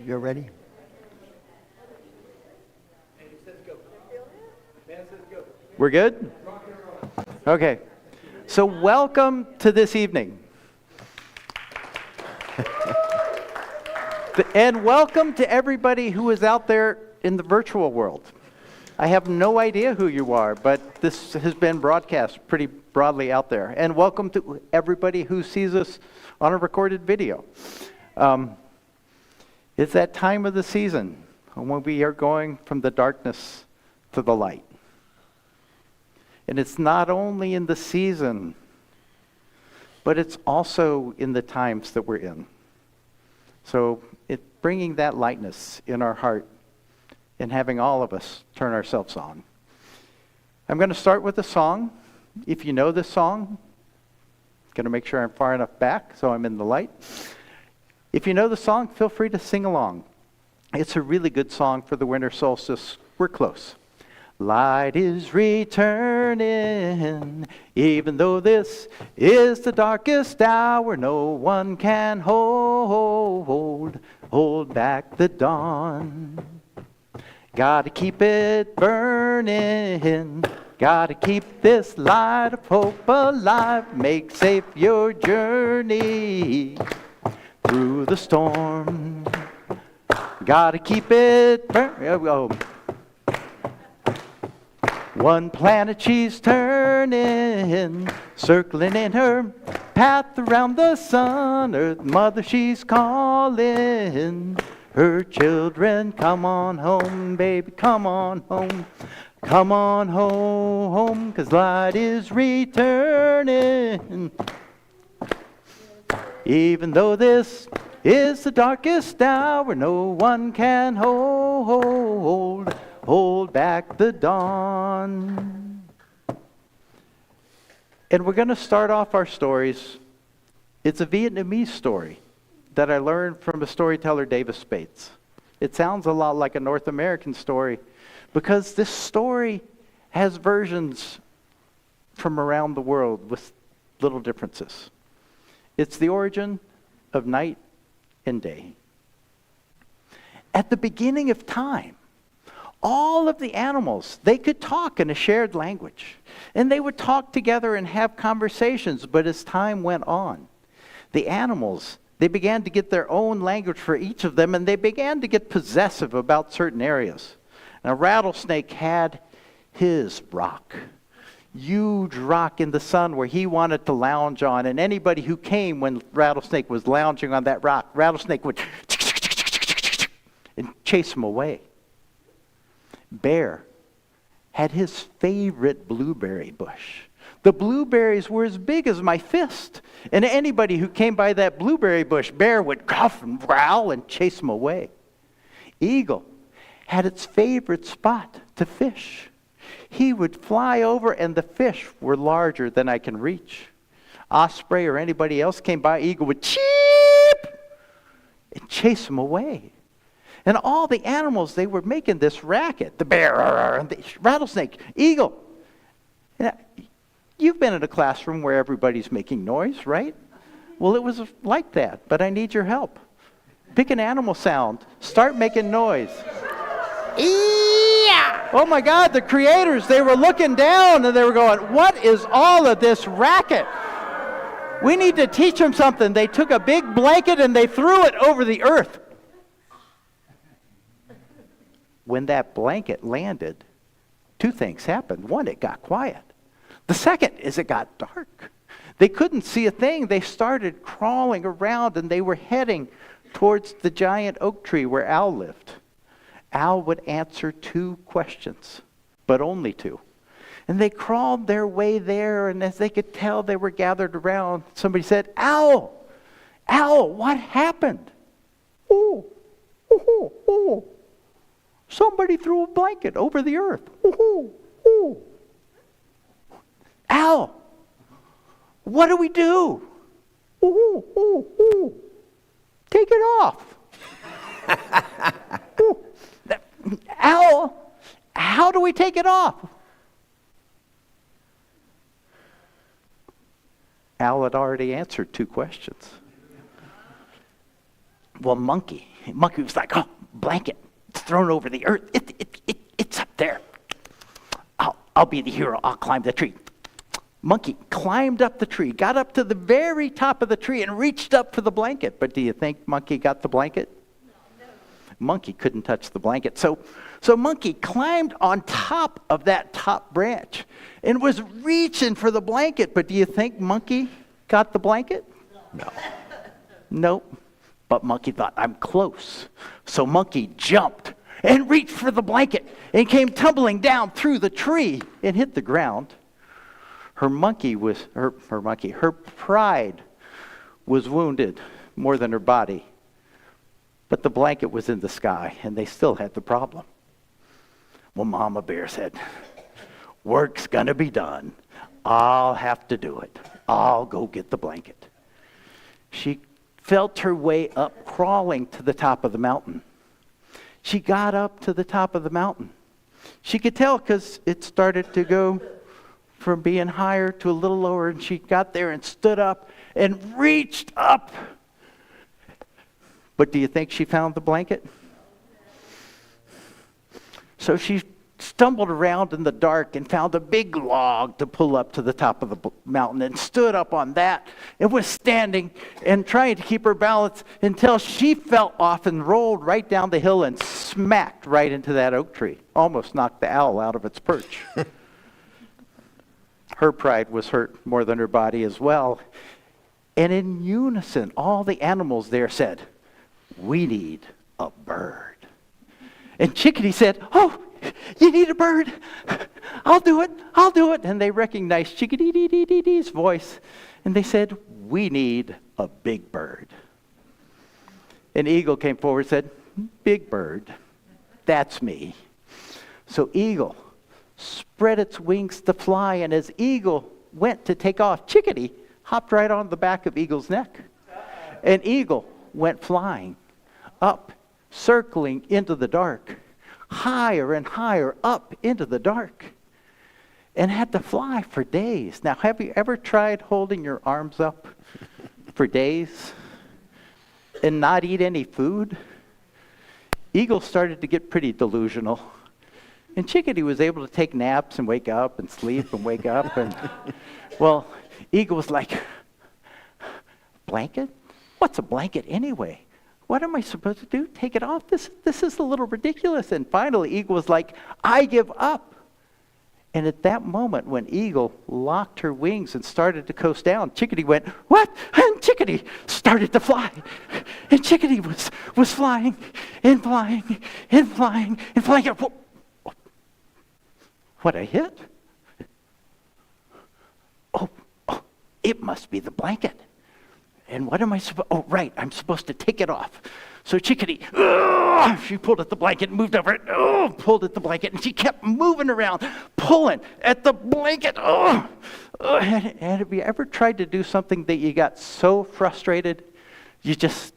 You're ready? We're good? Okay. So welcome to this evening. And welcome to everybody who is out there in the virtual world. I have no idea who you are, but this has been broadcast pretty broadly out there. And welcome to everybody who sees us on a recorded video. It's that time of the season when we are going from the darkness to the light. And it's not only in the season, but it's also in the times that we're in. So it's bringing that lightness in our heart and having all of us turn ourselves on. I'm going to start with a song. If you know this song, I'm going to make sure I'm far enough back so I'm in the light. If you know the song, feel free to sing along. It's a really good song for the winter solstice. We're close. Light is returning, even though this is the darkest hour, no one can hold back the dawn. Gotta keep it burning, gotta keep this light of hope alive, make safe your journey through the storm. Gotta keep it burning. One planet she's turning, circling in her path around the sun. Earth Mother she's calling her children, come on home, baby, come on home. Come on home, 'cause light is returning. Even though this is the darkest hour, no one can hold back the dawn. And we're going to start off our stories. It's a Vietnamese story that I learned from a storyteller, David Sharpe. It sounds a lot like a North American story because this story has versions from around the world with little differences. It's the origin of night and day. At the beginning of time, all of the animals, they could talk in a shared language. And they would talk together and have conversations. But as time went on, the animals, they began to get their own language for each of them. And they began to get possessive about certain areas. And a rattlesnake had his rock. Huge rock in the sun where he wanted to lounge on. And anybody who came when Rattlesnake was lounging on that rock, Rattlesnake would and chase him away. Bear had his favorite blueberry bush. The blueberries were as big as my fist. And anybody who came by that blueberry bush, Bear would cough and growl and chase him away. Eagle had its favorite spot to fish. He would fly over and the fish were larger than I can reach. Osprey or anybody else came by, Eagle would cheep and chase him away. And all the animals, they were making this racket. The bear, the rattlesnake, eagle. You've been in a classroom where everybody's making noise, right? Well, it was like that, but I need your help. Pick an animal sound. Start making noise. Oh my God, the creators, they were looking down and they were going, what is all of this racket? We need to teach them something. They took a big blanket and they threw it over the earth. When that blanket landed, two things happened. One, it got quiet. The second is it got dark. They couldn't see a thing. They started crawling around and they were heading towards the giant oak tree where Al lived. Al would answer two questions, but only two. And they crawled their way there, and as they could tell, they were gathered around. Somebody said, Al, what happened? Oh. Somebody threw a blanket over the earth. Al, what do we do? Take it off. Al, how do we take it off? Al had already answered two questions. Well, monkey, Monkey was like, oh, blanket. It's thrown over the earth. It's up there. I'll be the hero. I'll climb the tree. Monkey climbed up the tree, got up to the very top of the tree, and reached up for the blanket. But do you think Monkey got the blanket? No. Monkey couldn't touch the blanket. So Monkey climbed on top of that top branch and was reaching for the blanket. But do you think Monkey got the blanket? No. Nope. But Monkey thought, I'm close. So Monkey jumped and reached for the blanket and came tumbling down through the tree and hit the ground. Her pride was wounded more than her body. But the blanket was in the sky, and they still had the problem. Well, Mama Bear said, work's gonna be done. I'll have to do it. I'll go get the blanket. She felt her way up, crawling to the top of the mountain. She got up to the top of the mountain. She could tell because it started to go from being higher to a little lower, and she got there and stood up and reached up. But do you think she found the blanket? So she stumbled around in the dark and found a big log to pull up to the top of the mountain and stood up on that and was standing and trying to keep her balance until she fell off and rolled right down the hill and smacked right into that oak tree. Almost knocked the owl out of its perch. Her pride was hurt more than her body as well. And in unison, all the animals there said, we need a bird. And Chickadee said, oh, you need a bird? I'll do it. And they recognized Chickadee-dee-dee-dee-dee's voice. And they said, we need a big bird. An eagle came forward and said, big bird, that's me. So eagle spread its wings to fly, and as eagle went to take off, Chickadee hopped right on the back of eagle's neck. And eagle went flying up, circling into the dark, higher and higher up into the dark, and had to fly for days. Now, have you ever tried holding your arms up for days and not eat any food? Eagle started to get pretty delusional. And Chickadee was able to take naps and wake up and sleep and wake up. And, well, eagle was like, blanket? What's a blanket anyway? What am I supposed to do? Take it off? This is a little ridiculous. And finally, eagle was like, I give up. And at that moment, when eagle locked her wings and started to coast down, Chickadee went, what? And Chickadee started to fly. And Chickadee was flying and flying and flying and flying. What a hit. Oh, it must be the blanket. And what am I supposed, oh, right, I'm supposed to take it off. So Chickadee, she pulled at the blanket, moved over it, pulled at the blanket, and she kept moving around, pulling at the blanket. And have you ever tried to do something that you got so frustrated, you just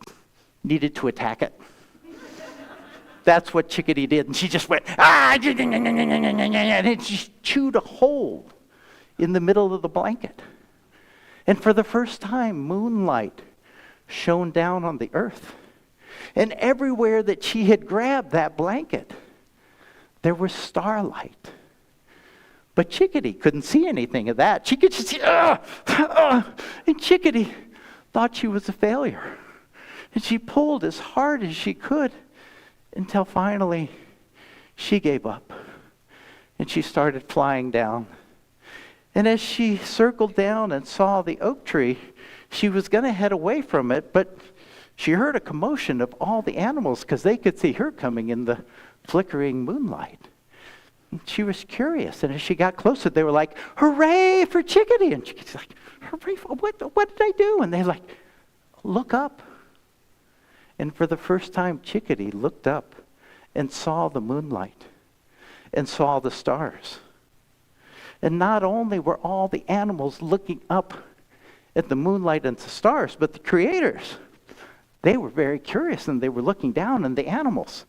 needed to attack it? That's what Chickadee did. And she just went, and she chewed a hole in the middle of the blanket. And for the first time, moonlight shone down on the earth. And everywhere that she had grabbed that blanket, there was starlight. But Chickadee couldn't see anything of that. She could just see, and Chickadee thought she was a failure. And she pulled as hard as she could, until finally she gave up and she started flying down. And as she circled down and saw the oak tree, she was going to head away from it, but she heard a commotion of all the animals because they could see her coming in the flickering moonlight. And she was curious, and as she got closer, they were like, hooray for Chickadee! And Chickadee's like, hooray for what did I do? And they're like, look up. And for the first time, Chickadee looked up and saw the moonlight and saw the stars. And not only were all the animals looking up at the moonlight and the stars, but the creators, they were very curious, and they were looking down, and the animals,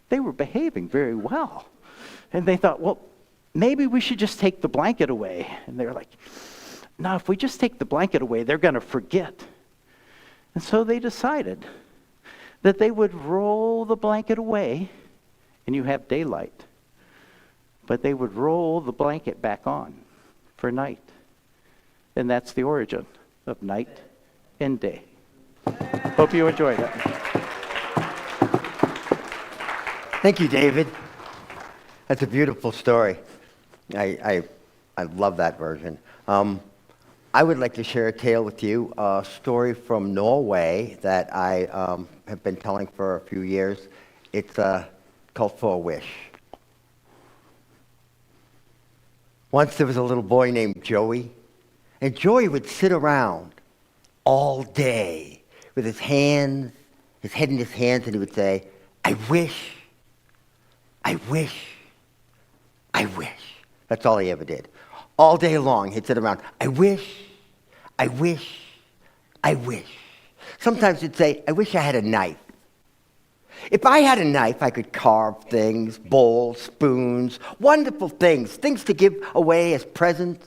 they were behaving very well. And they thought, well, maybe we should just take the blanket away. And they were like, no, if we just take the blanket away, they're going to forget. And so they decided that they would roll the blanket away and you have daylight. But they would roll the blanket back on for night. And that's the origin of night and day. Hope you enjoyed it. Thank you, David. That's a beautiful story. I love that version. I would like to share a tale with you, a story from Norway that I have been telling for a few years. It's called For a Wish. Once there was a little boy named Joey, and Joey would sit around all day with his head in his hands, and he would say, I wish, I wish, I wish. That's all he ever did. All day long, he'd sit around, I wish, I wish, I wish. Sometimes he'd say, I wish I had a knife. If I had a knife, I could carve things, bowls, spoons, wonderful things to give away as presents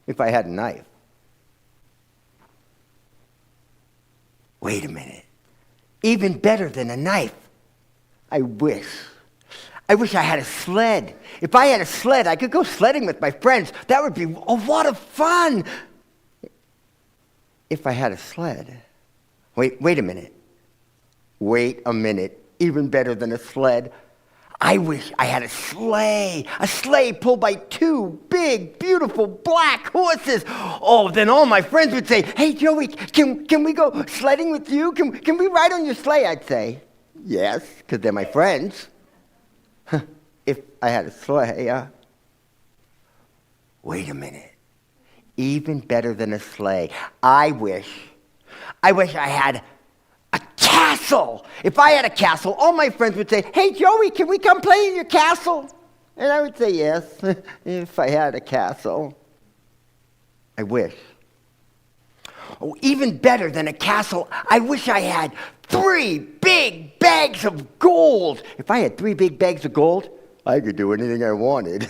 if I had a knife. Wait a minute. Even better than a knife. I wish I had a sled. If I had a sled, I could go sledding with my friends. That would be a lot of fun. If I had a sled. Wait a minute. Wait a minute. Even better than a sled. I wish I had a sleigh pulled by two big, beautiful black horses. Oh, then all my friends would say, hey, Joey, can we go sledding with you? Can we ride on your sleigh? I'd say, yes, because they're my friends. If I had a sleigh, wait a minute. Even better than a sleigh. I wish I had a castle. If I had a castle, all my friends would say, hey, Joey, can we come play in your castle? And I would say, yes, if I had a castle. I wish. Oh, even better than a castle, I wish I had 3 big bags of gold. If I had 3 big bags of gold, I could do anything I wanted.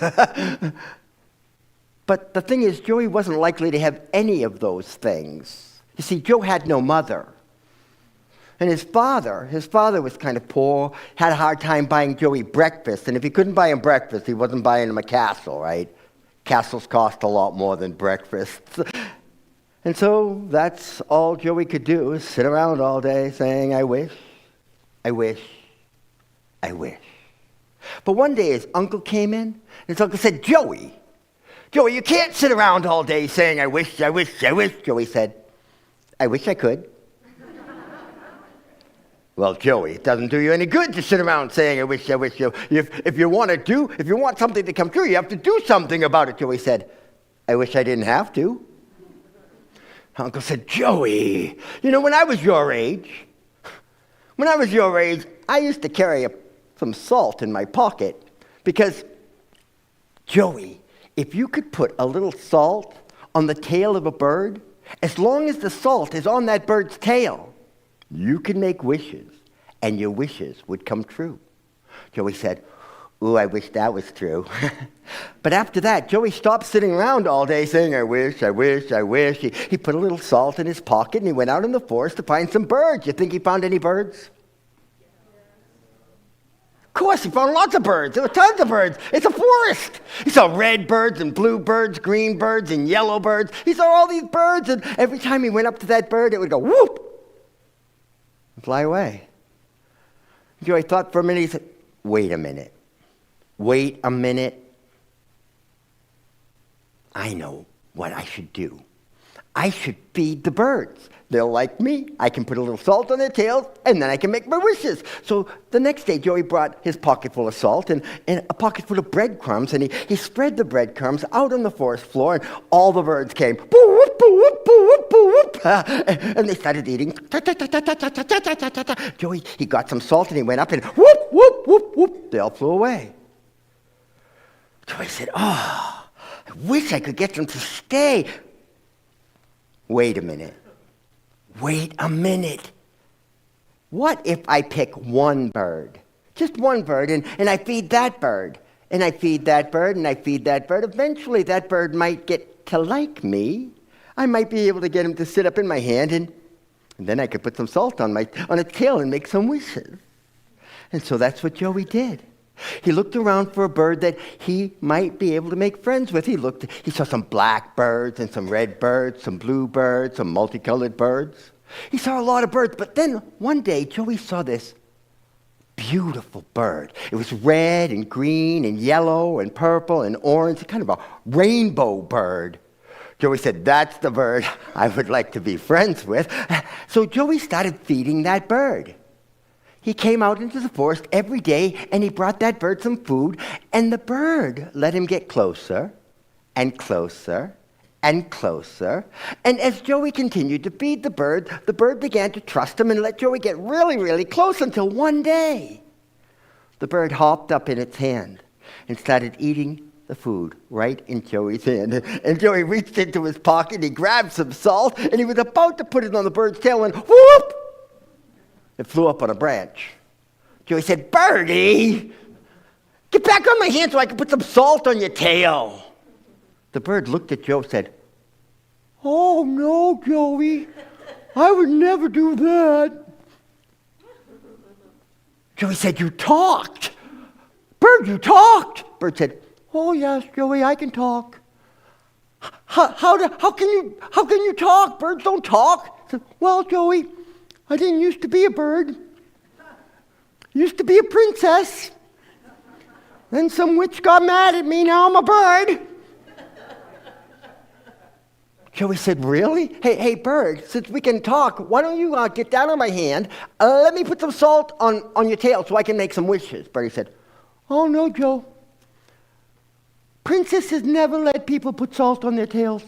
But the thing is, Joey wasn't likely to have any of those things. You see, Joe had no mother. And his father was kind of poor, had a hard time buying Joey breakfast. And if he couldn't buy him breakfast, he wasn't buying him a castle, right? Castles cost a lot more than breakfasts. And so that's all Joey could do, is sit around all day saying, I wish, I wish, I wish. But one day his uncle came in, and his uncle said, Joey, you can't sit around all day saying, I wish, I wish, I wish. Joey said, I wish I could. Well, Joey, it doesn't do you any good to sit around saying, I wish, I wish. If you want something to come true, you have to do something about it. Joey said, I wish I didn't have to. Uncle said, Joey, when I was your age, I used to carry some salt in my pocket because, Joey, if you could put a little salt on the tail of a bird, as long as the salt is on that bird's tail, you can make wishes, and your wishes would come true. Joey said, ooh, I wish that was true. But after that, Joey stopped sitting around all day saying, I wish, I wish, I wish. He put a little salt in his pocket, and he went out in the forest to find some birds. You think he found any birds? Of course, he found lots of birds. There were tons of birds. It's a forest. He saw red birds and blue birds, green birds and yellow birds. He saw all these birds, and every time he went up to that bird, it would go whoop and fly away. Joey thought for a minute. He said, wait a minute. I know what I should do. I should feed the birds. They'll like me. I can put a little salt on their tails, and then I can make my wishes. So the next day, Joey brought his pocket full of salt and a pocket full of breadcrumbs, and he spread the breadcrumbs out on the forest floor, and all the birds came. Boo, whoop, boo, whoop, boo, whoop, boo, whoop. And they started eating. Joey, he got some salt, and he went up, and whoop, whoop, whoop, whoop. They all flew away. Joey said, oh, I wish I could get them to stay. Wait a minute. What if I pick one bird? Just one bird, and I feed that bird. And I feed that bird, and I feed that bird. Eventually, that bird might get to like me. I might be able to get him to sit up in my hand, and And then I could put some salt on its tail and make some wishes. And so that's what Joey did. He looked around for a bird that he might be able to make friends with. He saw some black birds and some red birds, some blue birds, some multicolored birds. He saw a lot of birds, but then one day Joey saw this beautiful bird. It was red and green and yellow and purple and orange, kind of a rainbow bird. Joey said, "That's the bird I would like to be friends with." So Joey started feeding that bird. He came out into the forest every day, and he brought that bird some food, and the bird let him get closer and closer and closer. And as Joey continued to feed the bird began to trust him and let Joey get really, really close until one day, the bird hopped up in its hand and started eating the food right in Joey's hand. And Joey reached into his pocket, he grabbed some salt, and he was about to put it on the bird's tail, and whoop! It flew up on a branch. Joey said, "Birdie, get back on my hand so I can put some salt on your tail." The bird looked at Joe and said, "Oh, no, Joey, I would never do that." Joey said, "You talked. Bird, you talked." Bird said, "Oh, yes, Joey, I can talk." How can you talk? Birds don't talk." I said, "Well, Joey, I didn't used to be a bird. Used to be a princess. Then some witch got mad at me. Now I'm a bird." Joey said, "Really? Hey, bird, since we can talk, why don't you get down on my hand? Let me put some salt on your tail so I can make some wishes." Birdie said, "Oh, no, Joe. Princesses never let people put salt on their tails.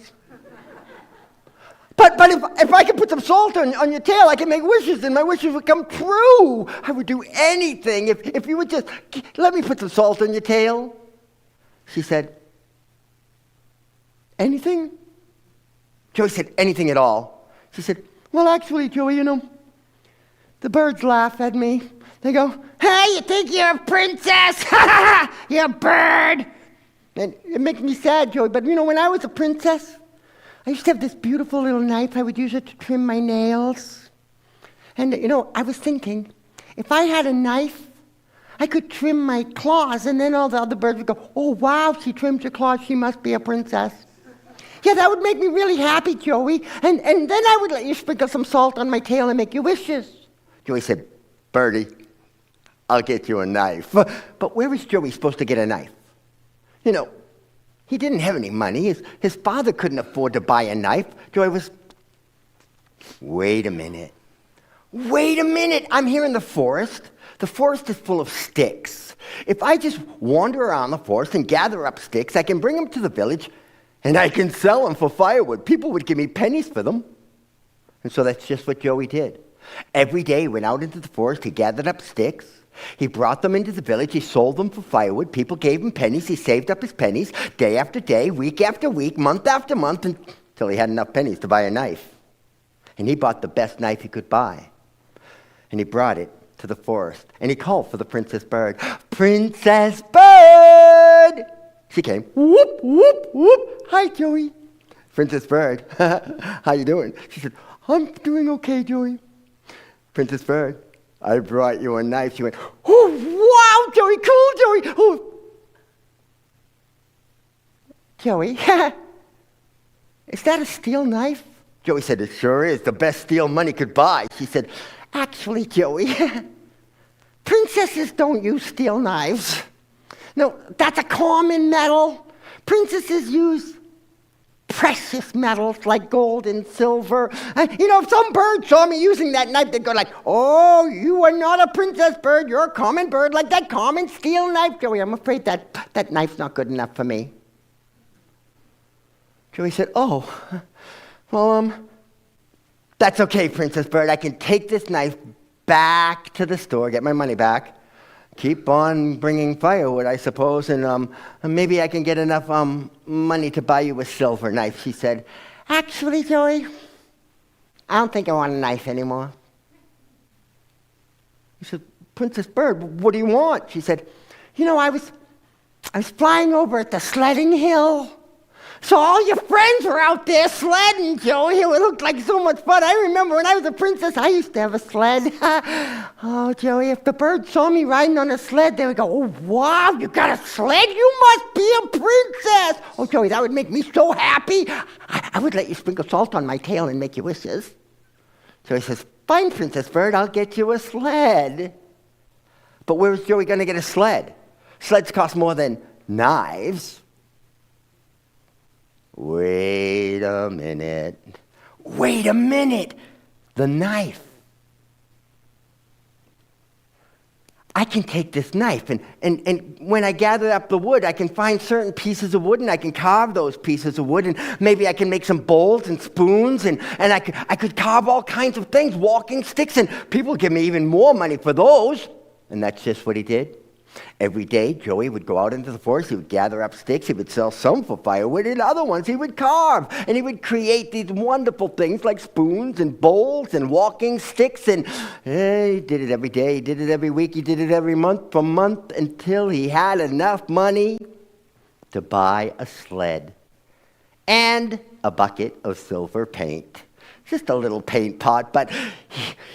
But if I could put some salt on your tail, I can make wishes, and my wishes would come true. I would do anything if you would just let me put some salt on your tail." She said, "Anything?" Joey said, "Anything at all." She said, "Well, actually, Joey, the birds laugh at me. They go, 'Hey, you think you're a princess? You're a bird.' And it makes me sad, Joey, but when I was a princess, I used to have this beautiful little knife. I would use it to trim my nails. And, I was thinking, if I had a knife, I could trim my claws, and then all the other birds would go, 'Oh, wow, she trimmed her claws. She must be a princess.' Yeah, that would make me really happy, Joey. And then I would let you sprinkle some salt on my tail and make your wishes." Joey said, "Birdie, I'll get you a knife." But where was Joey supposed to get a knife? He didn't have any money. His father couldn't afford to buy a knife. Joey was, Wait a minute. I'm here in the forest. The forest is full of sticks. If I just wander around the forest and gather up sticks, I can bring them to the village, and I can sell them for firewood. People would give me pennies for them." And so that's just what Joey did. Every day he went out into the forest, he gathered up sticks, he brought them into the village, he sold them for firewood, people gave him pennies, he saved up his pennies day after day, week after week, month after month, until he had enough pennies to buy a knife. And he bought the best knife he could buy. And he brought it to the forest, and he called for the princess bird. "Princess bird!" She came, whoop, whoop, whoop. "Hi, Joey." "Princess bird, how you doing?" She said, "I'm doing okay, Joey." "Princess bird, I brought you a knife." She went, "Oh, wow, Joey, cool, Joey." "Oh." "Joey, is that a steel knife?" Joey said, "It sure is, the best steel money could buy." She said, "Actually, Joey, princesses don't use steel knives. No, that's a common metal. Princesses use precious metals like gold and silver. If some bird saw me using that knife, they'd go like, 'Oh, you are not a princess bird. You're a common bird like that common steel knife.' Joey, I'm afraid that knife's not good enough for me." Joey said, "Oh, well, that's okay, Princess Bird. I can take this knife back to the store, get my money back, keep on bringing firewood, I suppose, and maybe I can get enough money to buy you a silver knife." She said, "Actually, Joey, I don't think I want a knife anymore." He said, "Princess Bird, what do you want?" She said, I was flying over at the sledding hill, So all your friends were out there sledding, Joey. It looked like so much fun. I remember when I was a princess, I used to have a sled. Oh, Joey, if the birds saw me riding on a sled, they would go, oh, wow, you got a sled? You must be a princess. Oh, Joey, that would make me so happy. I would let you sprinkle salt on my tail and make your wishes. Joey says, fine, Princess Bird, I'll get you a sled. But where's Joey going to get a sled? Sleds cost more than knives. Wait a minute. Wait a minute. The knife. I can take this knife, and when I gather up the wood, I can find certain pieces of wood, and I can carve those pieces of wood, and maybe I can make some bowls and spoons, and I could carve all kinds of things, walking sticks, and people give me even more money for those. And that's just what he did. Every day, Joey would go out into the forest, he would gather up sticks, he would sell some for firewood, and other ones he would carve. And he would create these wonderful things like spoons and bowls and walking sticks. And he did it every day, he did it every week, he did it every month for month until he had enough money to buy a sled and a bucket of silver paint. Just a little paint pot, but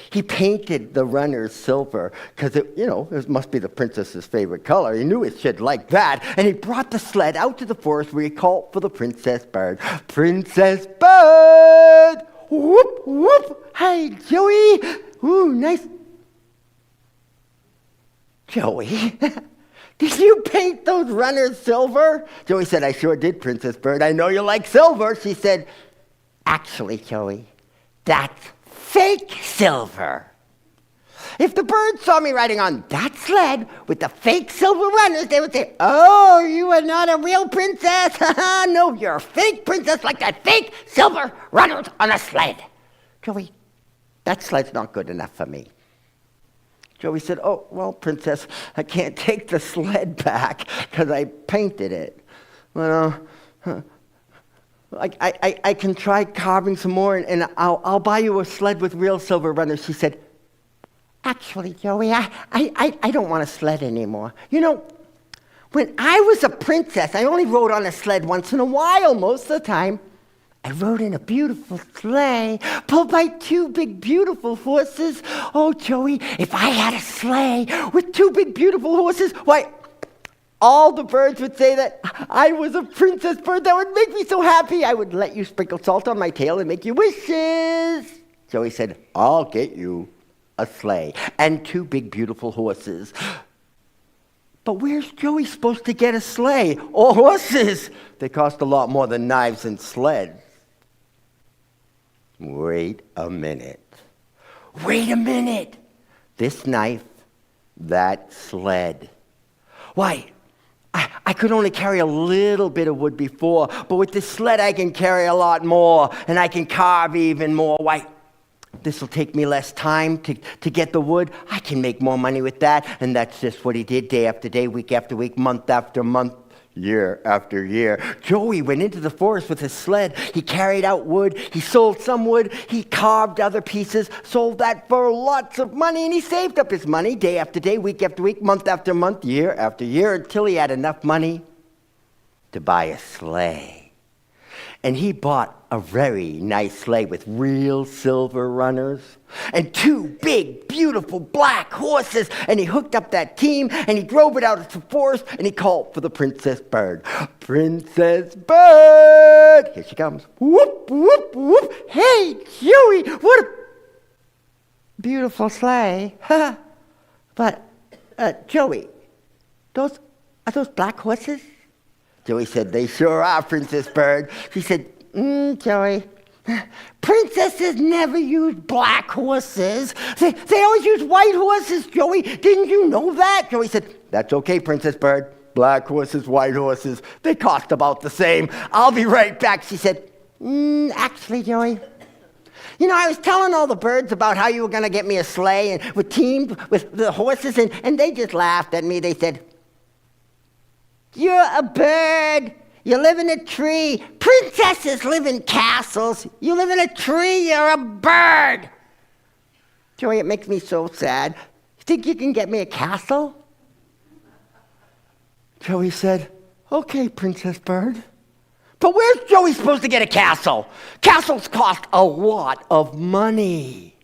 he painted the runners silver because, it must be the princess's favorite color. He knew she'd like that. And he brought the sled out to the forest where he called for the Princess Bird. Princess Bird! Whoop, whoop! Hey, Joey! Ooh, nice. Joey, did you paint those runners silver? Joey said, I sure did, Princess Bird. I know you like silver. She said, actually, Joey, that's fake silver. If the birds saw me riding on that sled with the fake silver runners, they would say, oh, you are not a real princess. No, you're a fake princess like that fake silver runners on a sled. Joey, that sled's not good enough for me. Joey said, oh, well, princess, I can't take the sled back because I painted it. Well, I can try carving some more, and I'll buy you a sled with real silver runners. She said, actually, Joey, I don't want a sled anymore. When I was a princess, I only rode on a sled once in a while. Most of the time, I rode in a beautiful sleigh pulled by two big, beautiful horses. Oh, Joey, if I had a sleigh with two big, beautiful horses, why, all the birds would say that I was a princess bird. That would make me so happy. I would let you sprinkle salt on my tail and make you wishes. Joey said, I'll get you a sleigh and two big, beautiful horses. But where's Joey supposed to get a sleigh or horses? They cost a lot more than knives and sleds. Wait a minute. Wait a minute. This knife, that sled. Why, I could only carry a little bit of wood before, but with this sled I can carry a lot more, and I can carve even more. Why, this will take me less time to get the wood. I can make more money with that. And that's just what he did day after day, week after week, month after month, year after year. Joey went into the forest with his sled. He carried out wood. He sold some wood. He carved other pieces, sold that for lots of money, and he saved up his money day after day, week after week, month after month, year after year, until he had enough money to buy a sleigh. And he bought a very nice sleigh with real silver runners and two big, beautiful black horses. And he hooked up that team, and he drove it out into the forest, and he called for the Princess Bird. Princess Bird! Here she comes. Whoop, whoop, whoop. Hey, Joey, what a beautiful sleigh. But, Joey, are those black horses? Joey said, they sure are, Princess Bird. She said, Joey, princesses never use black horses. They always use white horses, Joey. Didn't you know that? Joey said, that's okay, Princess Bird. Black horses, white horses, they cost about the same. I'll be right back. She said, actually, Joey, I was telling all the birds about how you were going to get me a sleigh and with the horses, and they just laughed at me. They said, you're a bird. You live in a tree. Princesses live in castles. You live in a tree. You're a bird. Joey, it makes me so sad. You think you can get me a castle? Joey said, okay, Princess Bird. But where's Joey supposed to get a castle? Castles cost a lot of money.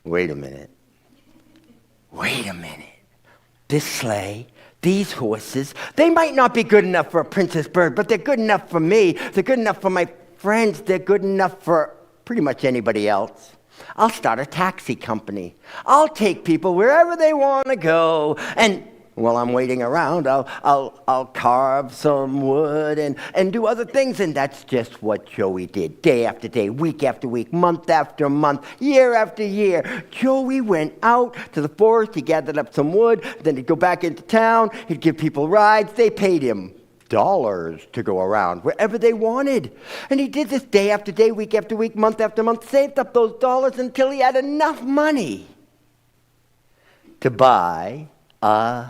Wait a minute. This sleigh, these horses, they might not be good enough for a princess bird, but they're good enough for me. They're good enough for my friends. They're good enough for pretty much anybody else. I'll start a taxi company. I'll take people wherever they want to go. And while I'm waiting around, I'll carve some wood and do other things. And that's just what Joey did. Day after day, week after week, month after month, year after year. Joey went out to the forest. He gathered up some wood. Then he'd go back into town. He'd give people rides. They paid him dollars to go around wherever they wanted. And he did this day after day, week after week, month after month, saved up those dollars until he had enough money to buy a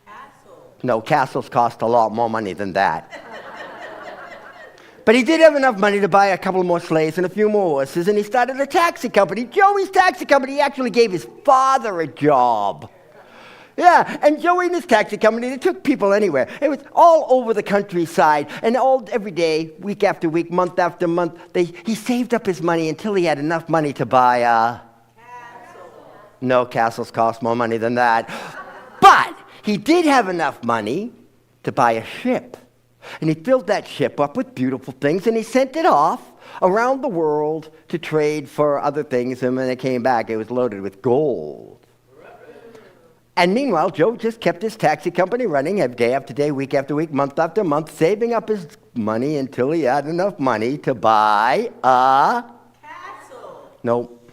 castle. No, castles cost a lot more money than that. But he did have enough money to buy a couple more sleighs and a few more horses, and he started a taxi company. Joey's taxi company. He actually gave his father a job. Yeah, and Joey and his taxi company, they took people anywhere. It was all over the countryside, and every day, week after week, month after month, he saved up his money until he had enough money to buy a castle. No, castles cost more money than that. But he did have enough money to buy a ship. And he filled that ship up with beautiful things, and he sent it off around the world to trade for other things, and when it came back, it was loaded with gold. And meanwhile, Joe just kept his taxi company running day after day, week after week, month after month, saving up his money until he had enough money to buy a castle. Nope.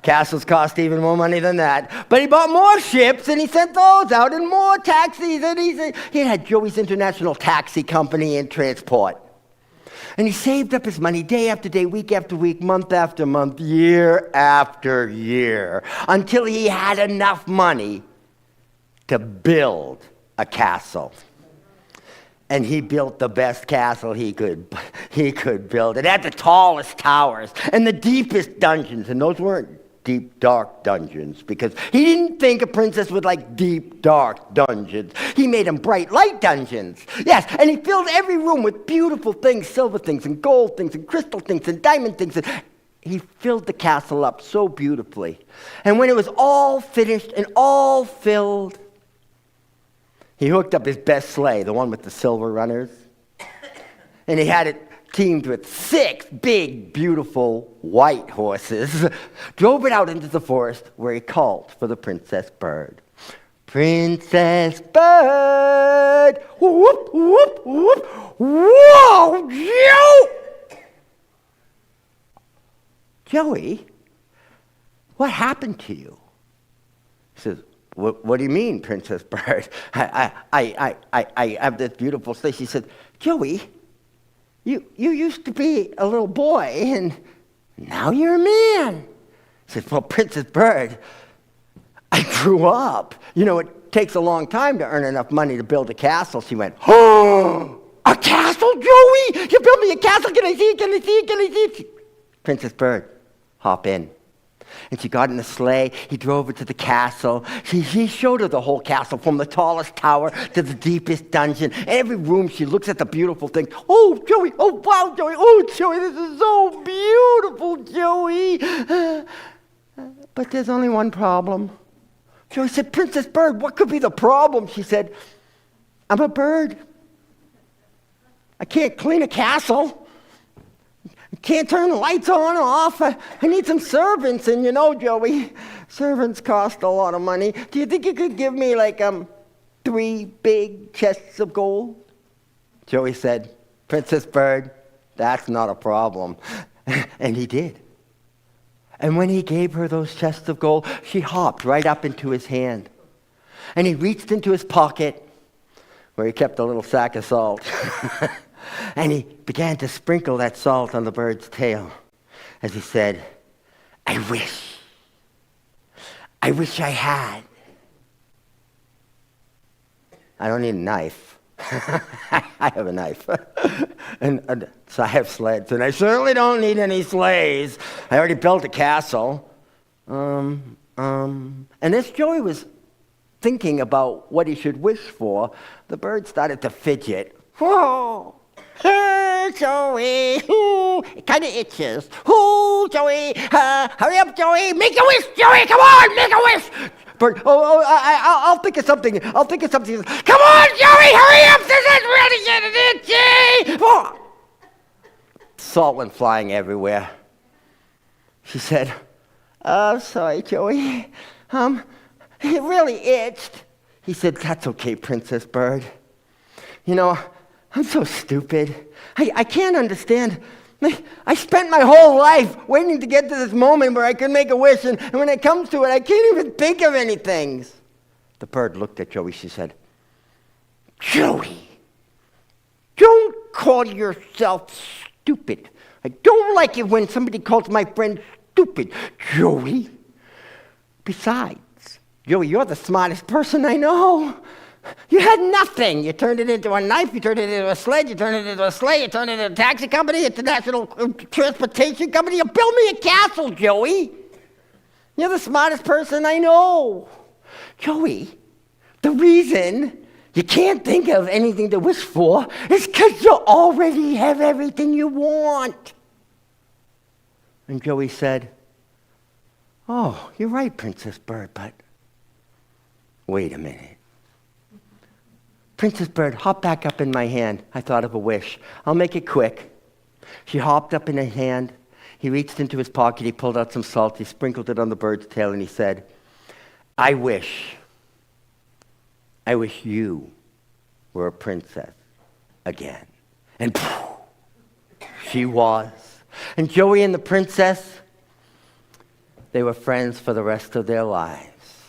Castles cost even more money than that. But he bought more ships, and he sent those out, and more taxis, and he had Joey's International Taxi Company and Transport. And he saved up his money day after day, week after week, month after month, year after year, until he had enough money to build a castle. And he built the best castle he could build. It had the tallest towers and the deepest dungeons. And those weren't deep, dark dungeons, because he didn't think a princess would like deep, dark dungeons. He made them bright, light dungeons. Yes, and he filled every room with beautiful things, silver things and gold things and crystal things and diamond things. And he filled the castle up so beautifully. And when it was all finished and all filled, he hooked up his best sleigh, the one with the silver runners, and he had it teamed with 6 big, beautiful white horses, drove it out into the forest where he called for the princess bird. Princess bird! Whoop, whoop, whoop! Whoa, Joe! Joey, what happened to you? He says, what do you mean, Princess Bird? I have this beautiful sleigh. She said, Joey, you used to be a little boy, and now you're a man. He said, well, Princess Bird, I grew up. You know, it takes a long time to earn enough money to build a castle. She went, oh, a castle, Joey? You built me a castle? Can I see it? Can I see it? Can I see it? Princess Bird, hop in. And she got in the sleigh. He drove her to the castle. He showed her the whole castle, from the tallest tower to the deepest dungeon. Every room, she looks at the beautiful things. Oh, Joey. Oh, wow, Joey. Oh, Joey, this is so beautiful, Joey. But there's only one problem. Joey said, Princess Bird, what could be the problem? She said, I'm a bird. I can't clean a castle. Can't turn the lights on or off. I need some servants, and you know, Joey, servants cost a lot of money. Do you think you could give me like 3 big chests of gold? Joey said, Princess Bird, that's not a problem. And he did. And when he gave her those chests of gold, she hopped right up into his hand. And he reached into his pocket where he kept a little sack of salt. And he began to sprinkle that salt on the bird's tail as he said, I wish I had. I don't need a knife. I have a knife. and so I have sleds, and I certainly don't need any sleighs. I already built a castle. And as Joey was thinking about what he should wish for, the bird started to fidget. Whoa! Joey, it kind of itches. Joey, hurry up, Joey. Make a wish, Joey. Come on, make a wish. Bert, I'll think of something. I'll think of something. Come on, Joey, hurry up. This is really getting itchy. Oh. Salt went flying everywhere. She said, "Oh, sorry, Joey. It really itched." He said, "That's okay, Princess Bird. You know, I'm so stupid. I can't understand. I spent my whole life waiting to get to this moment where I could make a wish, and when it comes to it, I can't even think of anything." The bird looked at Joey. She said, "Joey, don't call yourself stupid. I don't like it when somebody calls my friend stupid, Joey. Besides, Joey, you're the smartest person I know. You had nothing. You turned it into a knife, you turned it into a sled, you turned it into a sleigh, you turned it into a taxi company, international transportation company. You built me a castle, Joey. You're the smartest person I know. Joey, the reason you can't think of anything to wish for is because you already have everything you want." And Joey said, "Oh, you're right, Princess Bird, but wait a minute. Princess Bird, hop back up in my hand. I thought of a wish. I'll make it quick." She hopped up in his hand. He reached into his pocket. He pulled out some salt. He sprinkled it on the bird's tail, and he said, I wish you were a princess again." And poof, she was. And Joey and the princess, they were friends for the rest of their lives.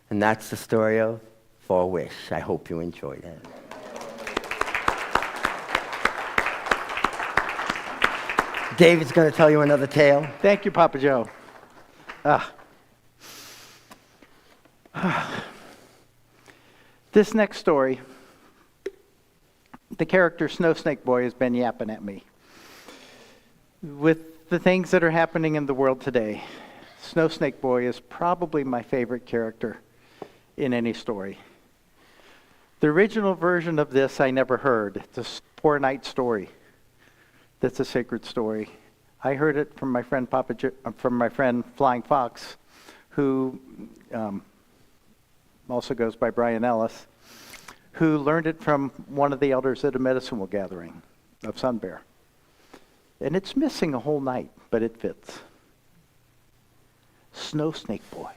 And that's the story of For a Wish. I hope you enjoyed it. David's going to tell you another tale. Thank you, Papa Joe. This next story, the character Snow Snake Boy has been yapping at me. With the things that are happening in the world today, Snow Snake Boy is probably my favorite character in any story. The original version of this I never heard. It's a poor night story. That's a sacred story. I heard it from my friend Flying Fox, who also goes by Brian Ellis, who learned it from one of the elders at a medicine wheel gathering of Sun Bear. And it's missing a whole night, but it fits. Snow Snake Boy.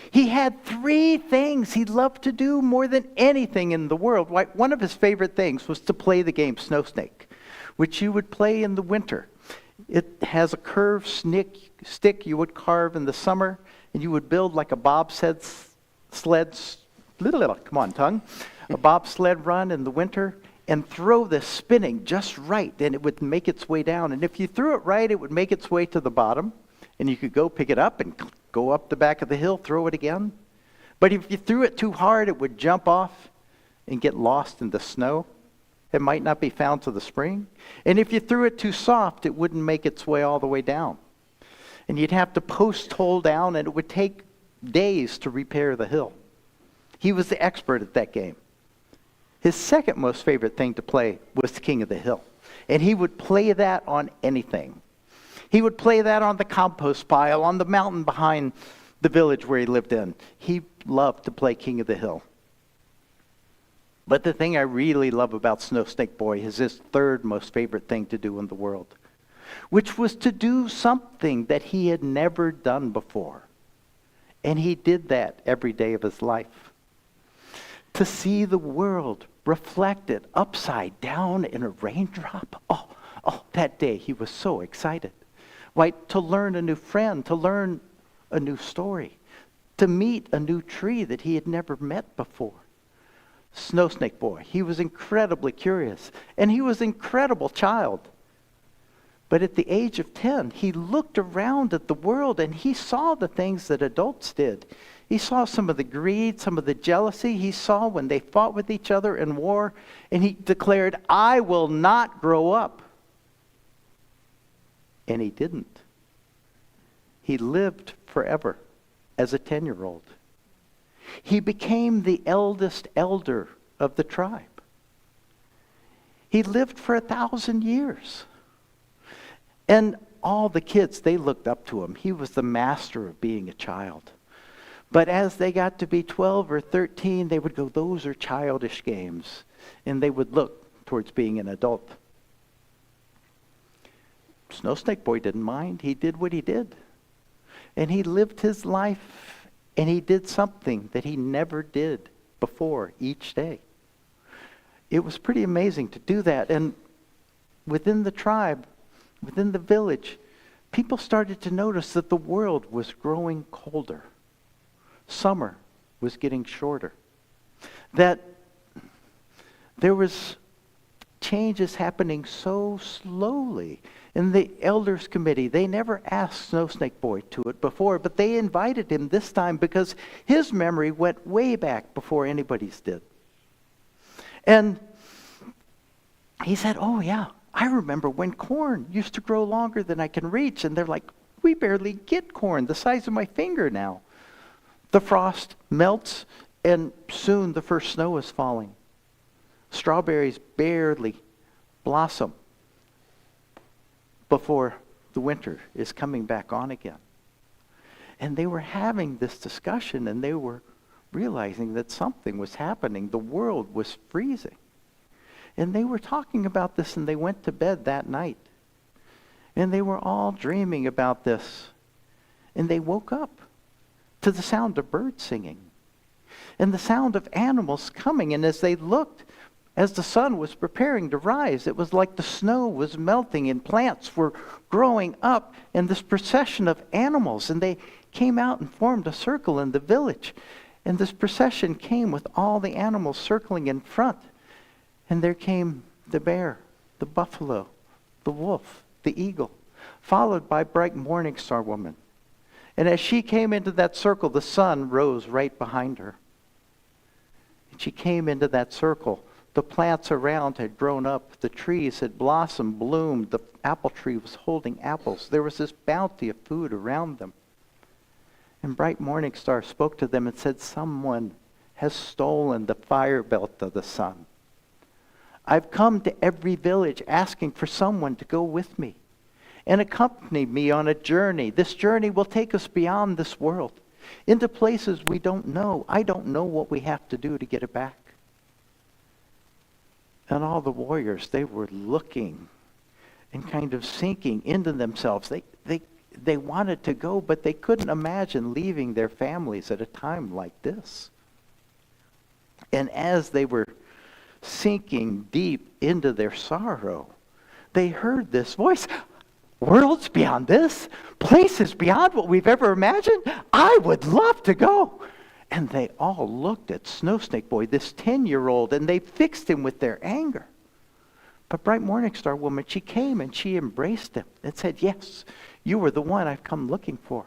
He had 3 things he loved to do more than anything in the world. One of his favorite things was to play the game Snow Snake, which you would play in the winter. It has a curved stick you would carve in the summer, and you would build like a bobsled a bobsled run in the winter, and throw this spinning just right, and it would make its way down. And if you threw it right, it would make its way to the bottom, and you could go pick it up and go up the back of the hill, throw it again. But if you threw it too hard, it would jump off and get lost in the snow. It might not be found to the spring. And if you threw it too soft, it wouldn't make its way all the way down. And you'd have to post hole down, and it would take days to repair the hill. He was the expert at that game. His second most favorite thing to play was the King of the Hill. And he would play that on anything. He would play that on the compost pile, on the mountain behind the village where he lived in. He loved to play King of the Hill. But the thing I really love about Snow Snake Boy is his third most favorite thing to do in the world, which was to do something that he had never done before. And he did that every day of his life. To see the world reflected upside down in a raindrop. Oh, that day he was so excited. Why, to learn a new friend, to learn a new story, to meet a new tree that he had never met before. Snow Snake Boy, he was incredibly curious, and he was an incredible child. But at the age of 10, he looked around at the world and he saw the things that adults did. He saw some of the greed, some of the jealousy. He saw when they fought with each other in war, and he declared, I will not grow up. And he didn't. He lived forever as a 10-year-old. He became the eldest elder of the tribe. He lived for 1,000 years. And all the kids, they looked up to him. He was the master of being a child. But as they got to be 12 or 13, they would go, those are childish games. And they would look towards being an adult. Snow Snake Boy didn't mind. He did what he did. And he lived his life, and he did something that he never did before each day. It was pretty amazing to do that. And within the tribe, within the village, people started to notice that the world was growing colder. Summer was getting shorter. That there was changes happening so slowly. In the elders committee, they never asked Snow Snake Boy to it before, but they invited him this time because his memory went way back before anybody's did. And he said, oh yeah, I remember when corn used to grow longer than I can reach. And they're like, we barely get corn the size of my finger now. The frost melts, and soon the first snow is falling. Strawberries barely blossom before the winter is coming back on again. And they were having this discussion, and they were realizing that something was happening. The world was freezing. And they were talking about this, and they went to bed that night. And they were all dreaming about this. And they woke up to the sound of birds singing and the sound of animals coming. And as they looked, as the sun was preparing to rise, it was like the snow was melting and plants were growing up, and this procession of animals. And they came out and formed a circle in the village. And this procession came with all the animals circling in front. And there came the bear, the buffalo, the wolf, the eagle, followed by bright morning star woman. And as she came into that circle, the sun rose right behind her. And she came into that circle. The plants around had grown up. The trees had blossomed, bloomed. The apple tree was holding apples. There was this bounty of food around them. And bright morning star spoke to them and said, someone has stolen the fire belt of the sun. I've come to every village asking for someone to go with me and accompany me on a journey. This journey will take us beyond this world, into places we don't know. I don't know what we have to do to get it back. And all the warriors, they were looking and kind of sinking into themselves. They wanted to go, but they couldn't imagine leaving their families at a time like this. And as they were sinking deep into their sorrow, they heard this voice. Worlds beyond this, places beyond what we've ever imagined. I would love to go. And they all looked at Snow Snake Boy, this 10-year-old, and they fixed him with their anger. But bright morning star woman, she came and she embraced him and said, yes, you were the one I've come looking for.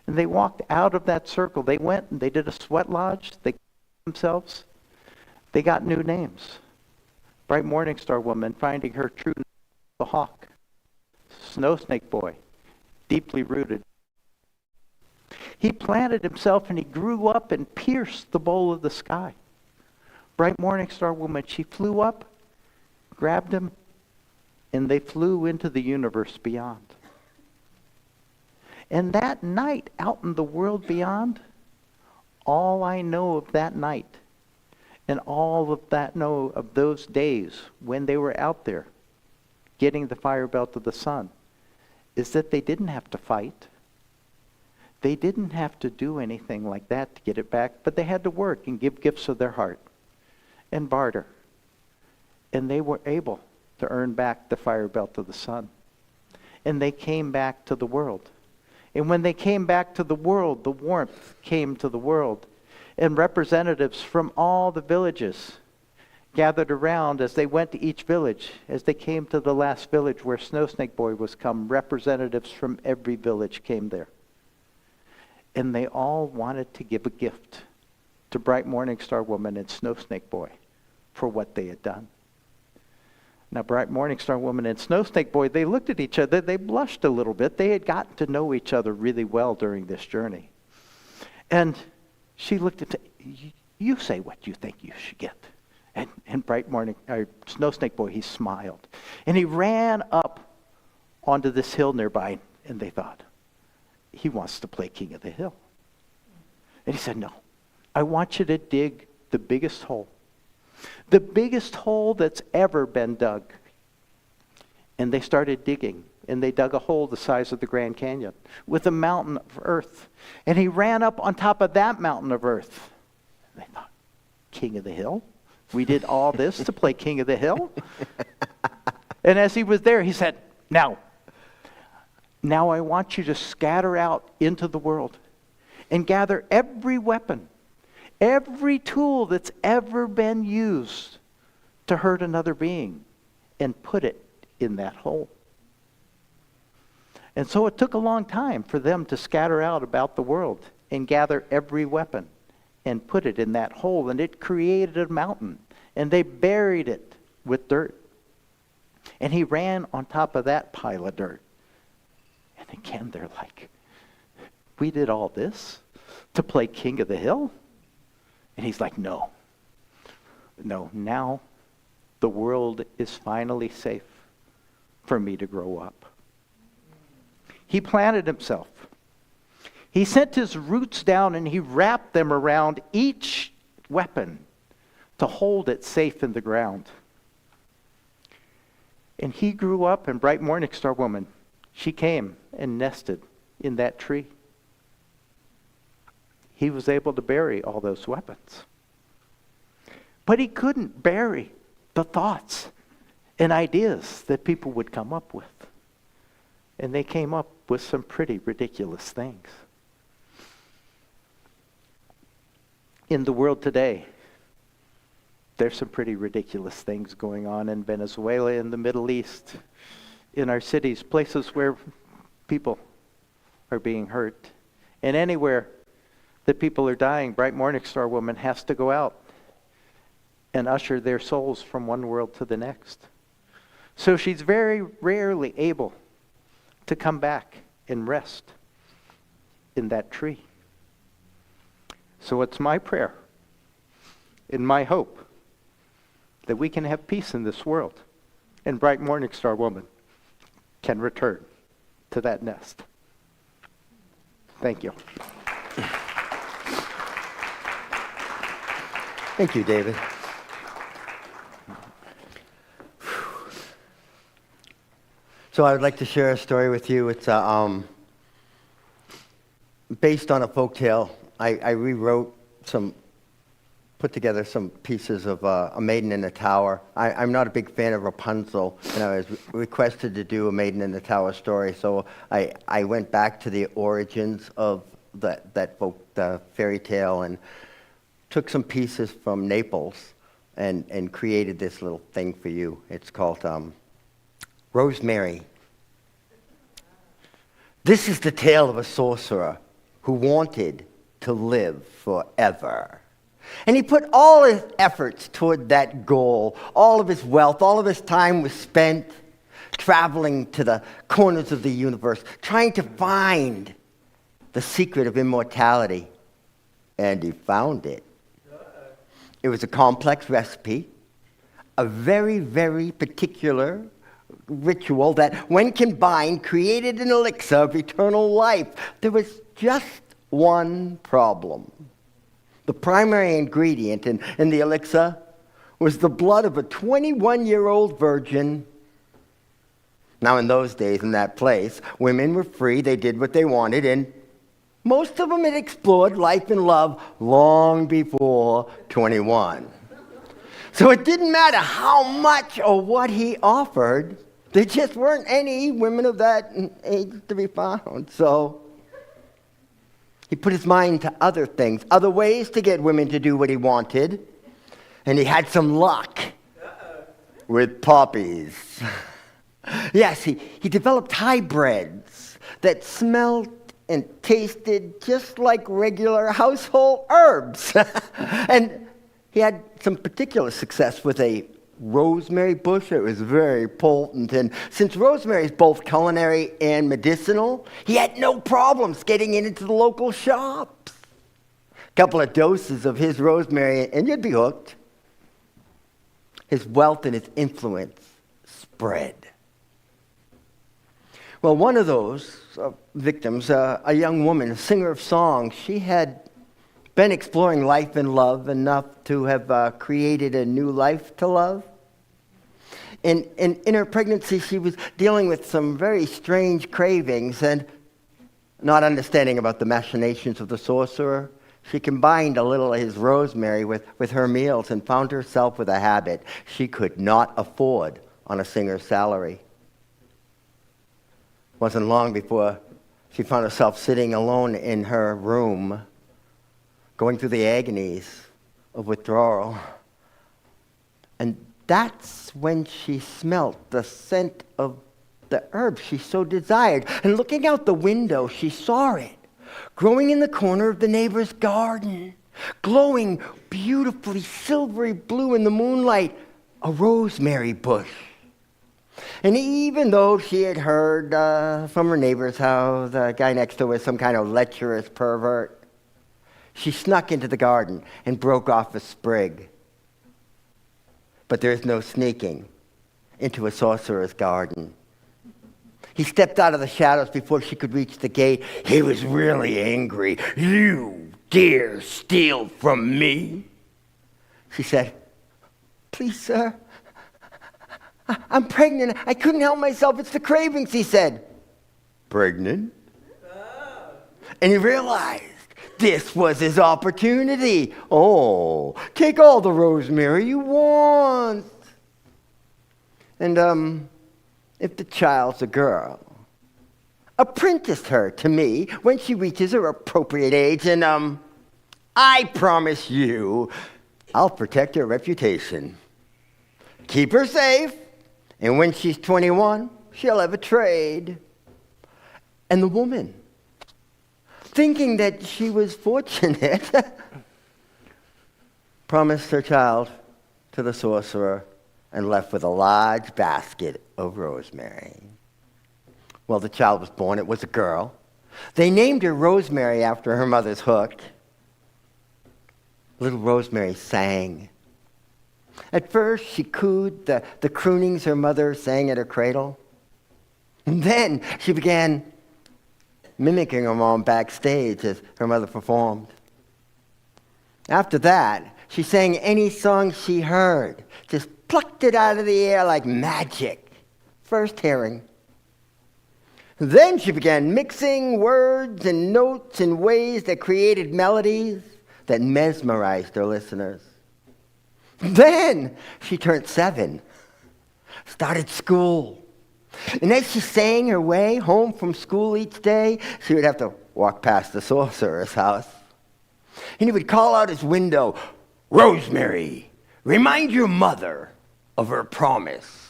And they walked out of that circle. They went and they did a sweat lodge. They themselves. They got new names. Bright morning star woman, finding her true name, the hawk. Snow Snake Boy, deeply rooted. He planted himself and he grew up and pierced the bowl of the sky. Bright morning star woman, she flew up, grabbed him, and they flew into the universe beyond. And that night, out in the world beyond, all I know of that night, and all of that know of those days when they were out there getting the fire belt of the sun, is that they didn't have to fight. They didn't have to do anything like that to get it back, but they had to work and give gifts of their heart and barter. And they were able to earn back the fire belt of the sun. And they came back to the world. And when they came back to the world, the warmth came to the world. And representatives from all the villages gathered around as they went to each village. As they came to the last village where Snow Snake Boy was come, representatives from every village came there. And they all wanted to give a gift to Bright Morning Star Woman and Snow Snake Boy for what they had done. Now, Bright Morning Star Woman and Snow Snake Boy, they looked at each other. They blushed a little bit. They had gotten to know each other really well during this journey. And she looked at you say what you think you should get. And Snow Snake Boy, he smiled. And he ran up onto this hill nearby, and they thought, he wants to play King of the Hill. And he said, no, I want you to dig the biggest hole that's ever been dug. And they started digging, and they dug a hole the size of the Grand Canyon with a mountain of earth. And he ran up on top of that mountain of earth. And they thought, King of the Hill? We did all this to play King of the Hill? And as he was there, he said, now I want you to scatter out into the world and gather every weapon, every tool that's ever been used to hurt another being, and put it in that hole. And so it took a long time for them to scatter out about the world and gather every weapon and put it in that hole. And it created a mountain, and they buried it with dirt. And he ran on top of that pile of dirt. And again, they're like, we did all this to play King of the Hill? And he's like, no, now the world is finally safe for me to grow up. He planted himself. He sent his roots down, and he wrapped them around each weapon to hold it safe in the ground. And he grew up, and Bright Morning Star Woman, she came and nested in that tree. He was able to bury all those weapons. But he couldn't bury the thoughts and ideas that people would come up with. And they came up with some pretty ridiculous things. In the world today, there's some pretty ridiculous things going on in Venezuela, in the Middle East, in our cities, places where people are being hurt. And anywhere that people are dying, Bright Morning Star Woman has to go out and usher their souls from one world to the next. So she's very rarely able to come back and rest in that tree. So it's my prayer and my hope that we can have peace in this world, and Bright Morning Star Woman can return to that nest. Thank you. Thank you, David. So I would like to share a story with you. It's based on a folktale. I put together some pieces of A Maiden in the Tower. I'm not a big fan of Rapunzel, and I was requested to do A Maiden in the Tower story, so I went back to the origins of the fairy tale and took some pieces from Naples and created this little thing for you. It's called Rosemary. This is the tale of a sorcerer who wanted to live forever. And he put all his efforts toward that goal. All of his wealth, all of his time was spent traveling to the corners of the universe, trying to find the secret of immortality. And he found it. It was a complex recipe, a very, very particular ritual that, when combined, created an elixir of eternal life. There was just one problem. The primary ingredient in the elixir was the blood of a 21-year-old virgin. Now, in those days, in that place, women were free. They did what they wanted, and most of them had explored life and love long before 21. So it didn't matter how much or what he offered. There just weren't any women of that age to be found. So he put his mind to other things, other ways to get women to do what he wanted. And he had some luck with poppies. Yes, he developed hybrids that smelled and tasted just like regular household herbs. And he had some particular success with a rosemary bush. It was very potent. And since rosemary is both culinary and medicinal, he had no problems getting it into the local shops. A couple of doses of his rosemary and you'd be hooked. His wealth and his influence spread. Well, one of those victims, a young woman, a singer of songs, she had been exploring life and love enough to have created a new life to love. And in her pregnancy, she was dealing with some very strange cravings and not understanding about the machinations of the sorcerer. She combined a little of his rosemary with her meals and found herself with a habit she could not afford on a singer's salary. Wasn't long before she found herself sitting alone in her room, going through the agonies of withdrawal. And that's when she smelt the scent of the herb she so desired. And looking out the window, she saw it, growing in the corner of the neighbor's garden, glowing beautifully silvery blue in the moonlight, a rosemary bush. And even though she had heard from her neighbors how the guy next door was some kind of lecherous pervert, she snuck into the garden and broke off a sprig. But there is no sneaking into a sorcerer's garden. He stepped out of the shadows before she could reach the gate. He was really angry. "You dare steal from me?" She said, "Please, sir, I'm pregnant. I couldn't help myself. It's the cravings," he said. "Pregnant?" And he realized this was his opportunity. "Oh, take all the rosemary you want. And if the child's a girl, apprentice her to me when she reaches her appropriate age, and I promise you, I'll protect her reputation. Keep her safe, and when she's 21, she'll have a trade." And the woman, thinking that she was fortunate, promised her child to the sorcerer and left with a large basket of rosemary. Well, the child was born. It was a girl. They named her Rosemary after her mother's hook. Little Rosemary sang. At first, she cooed the croonings her mother sang at her cradle. And then she began mimicking her mom backstage as her mother performed. After that, she sang any song she heard, just plucked it out of the air like magic, first hearing. Then she began mixing words and notes in ways that created melodies that mesmerized her listeners. Then she turned 7, started school. And as she sang her way home from school each day, she would have to walk past the sorcerer's house. And he would call out his window, "Rosemary, remind your mother of her promise."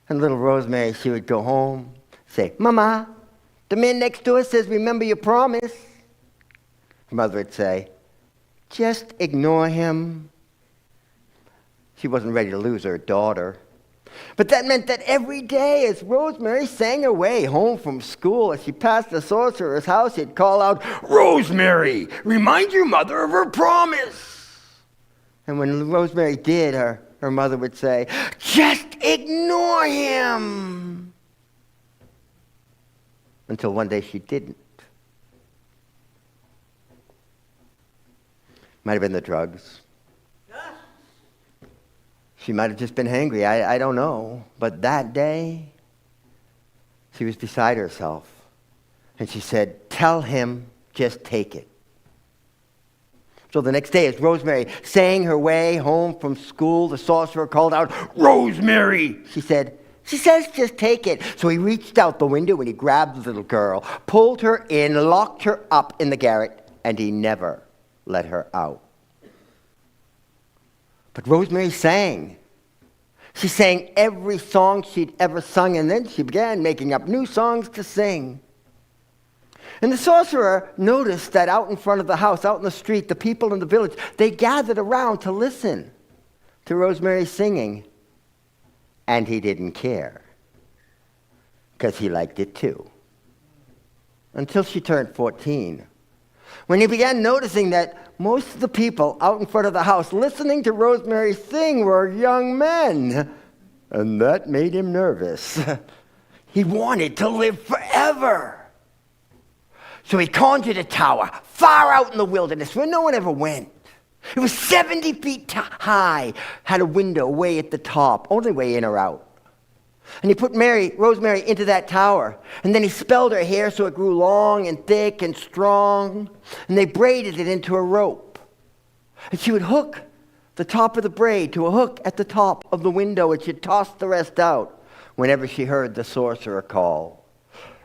And little Rosemary, she would go home, say, "Mama, the man next door says remember your promise." Her mother would say, "Just ignore him." She wasn't ready to lose her daughter. But that meant that every day as Rosemary sang her way home from school, as she passed the sorcerer's house, he'd call out, "Rosemary, remind your mother of her promise." And when Rosemary did, her mother would say, "Just ignore him." Until one day she didn't. Might have been the drugs. She might have just been hangry. I don't know. But that day, she was beside herself. And she said, "Tell him, just take it." So the next day, as Rosemary sang her way home from school, the sorcerer called out, "Rosemary!" She said, "She says just take it." So he reached out the window and he grabbed the little girl, pulled her in, locked her up in the garret, and he never let her out. But Rosemary sang. She sang every song she'd ever sung, and then she began making up new songs to sing. And the sorcerer noticed that out in front of the house, out in the street, the people in the village, they gathered around to listen to Rosemary singing. And he didn't care, because he liked it too. Until she turned 14. when he began noticing that most of the people out in front of the house listening to Rosemary sing were young men. And that made him nervous. He wanted to live forever. So he conjured a tower far out in the wilderness where no one ever went. It was 70 feet high, had a window way at the top, only way in or out. And he put Rosemary into that tower. And then he spelled her hair so it grew long and thick and strong. And they braided it into a rope. And she would hook the top of the braid to a hook at the top of the window, and she'd toss the rest out whenever she heard the sorcerer call,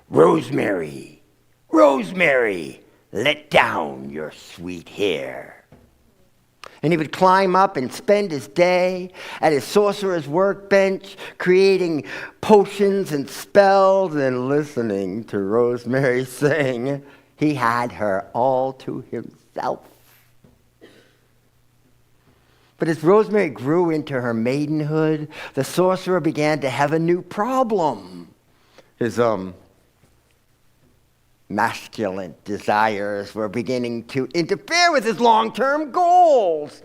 "Rosemary, Rosemary, let down your sweet hair." And he would climb up and spend his day at his sorcerer's workbench, creating potions and spells and listening to Rosemary sing. He had her all to himself. But as Rosemary grew into her maidenhood, the sorcerer began to have a new problem. His masculine desires were beginning to interfere with his long-term goals.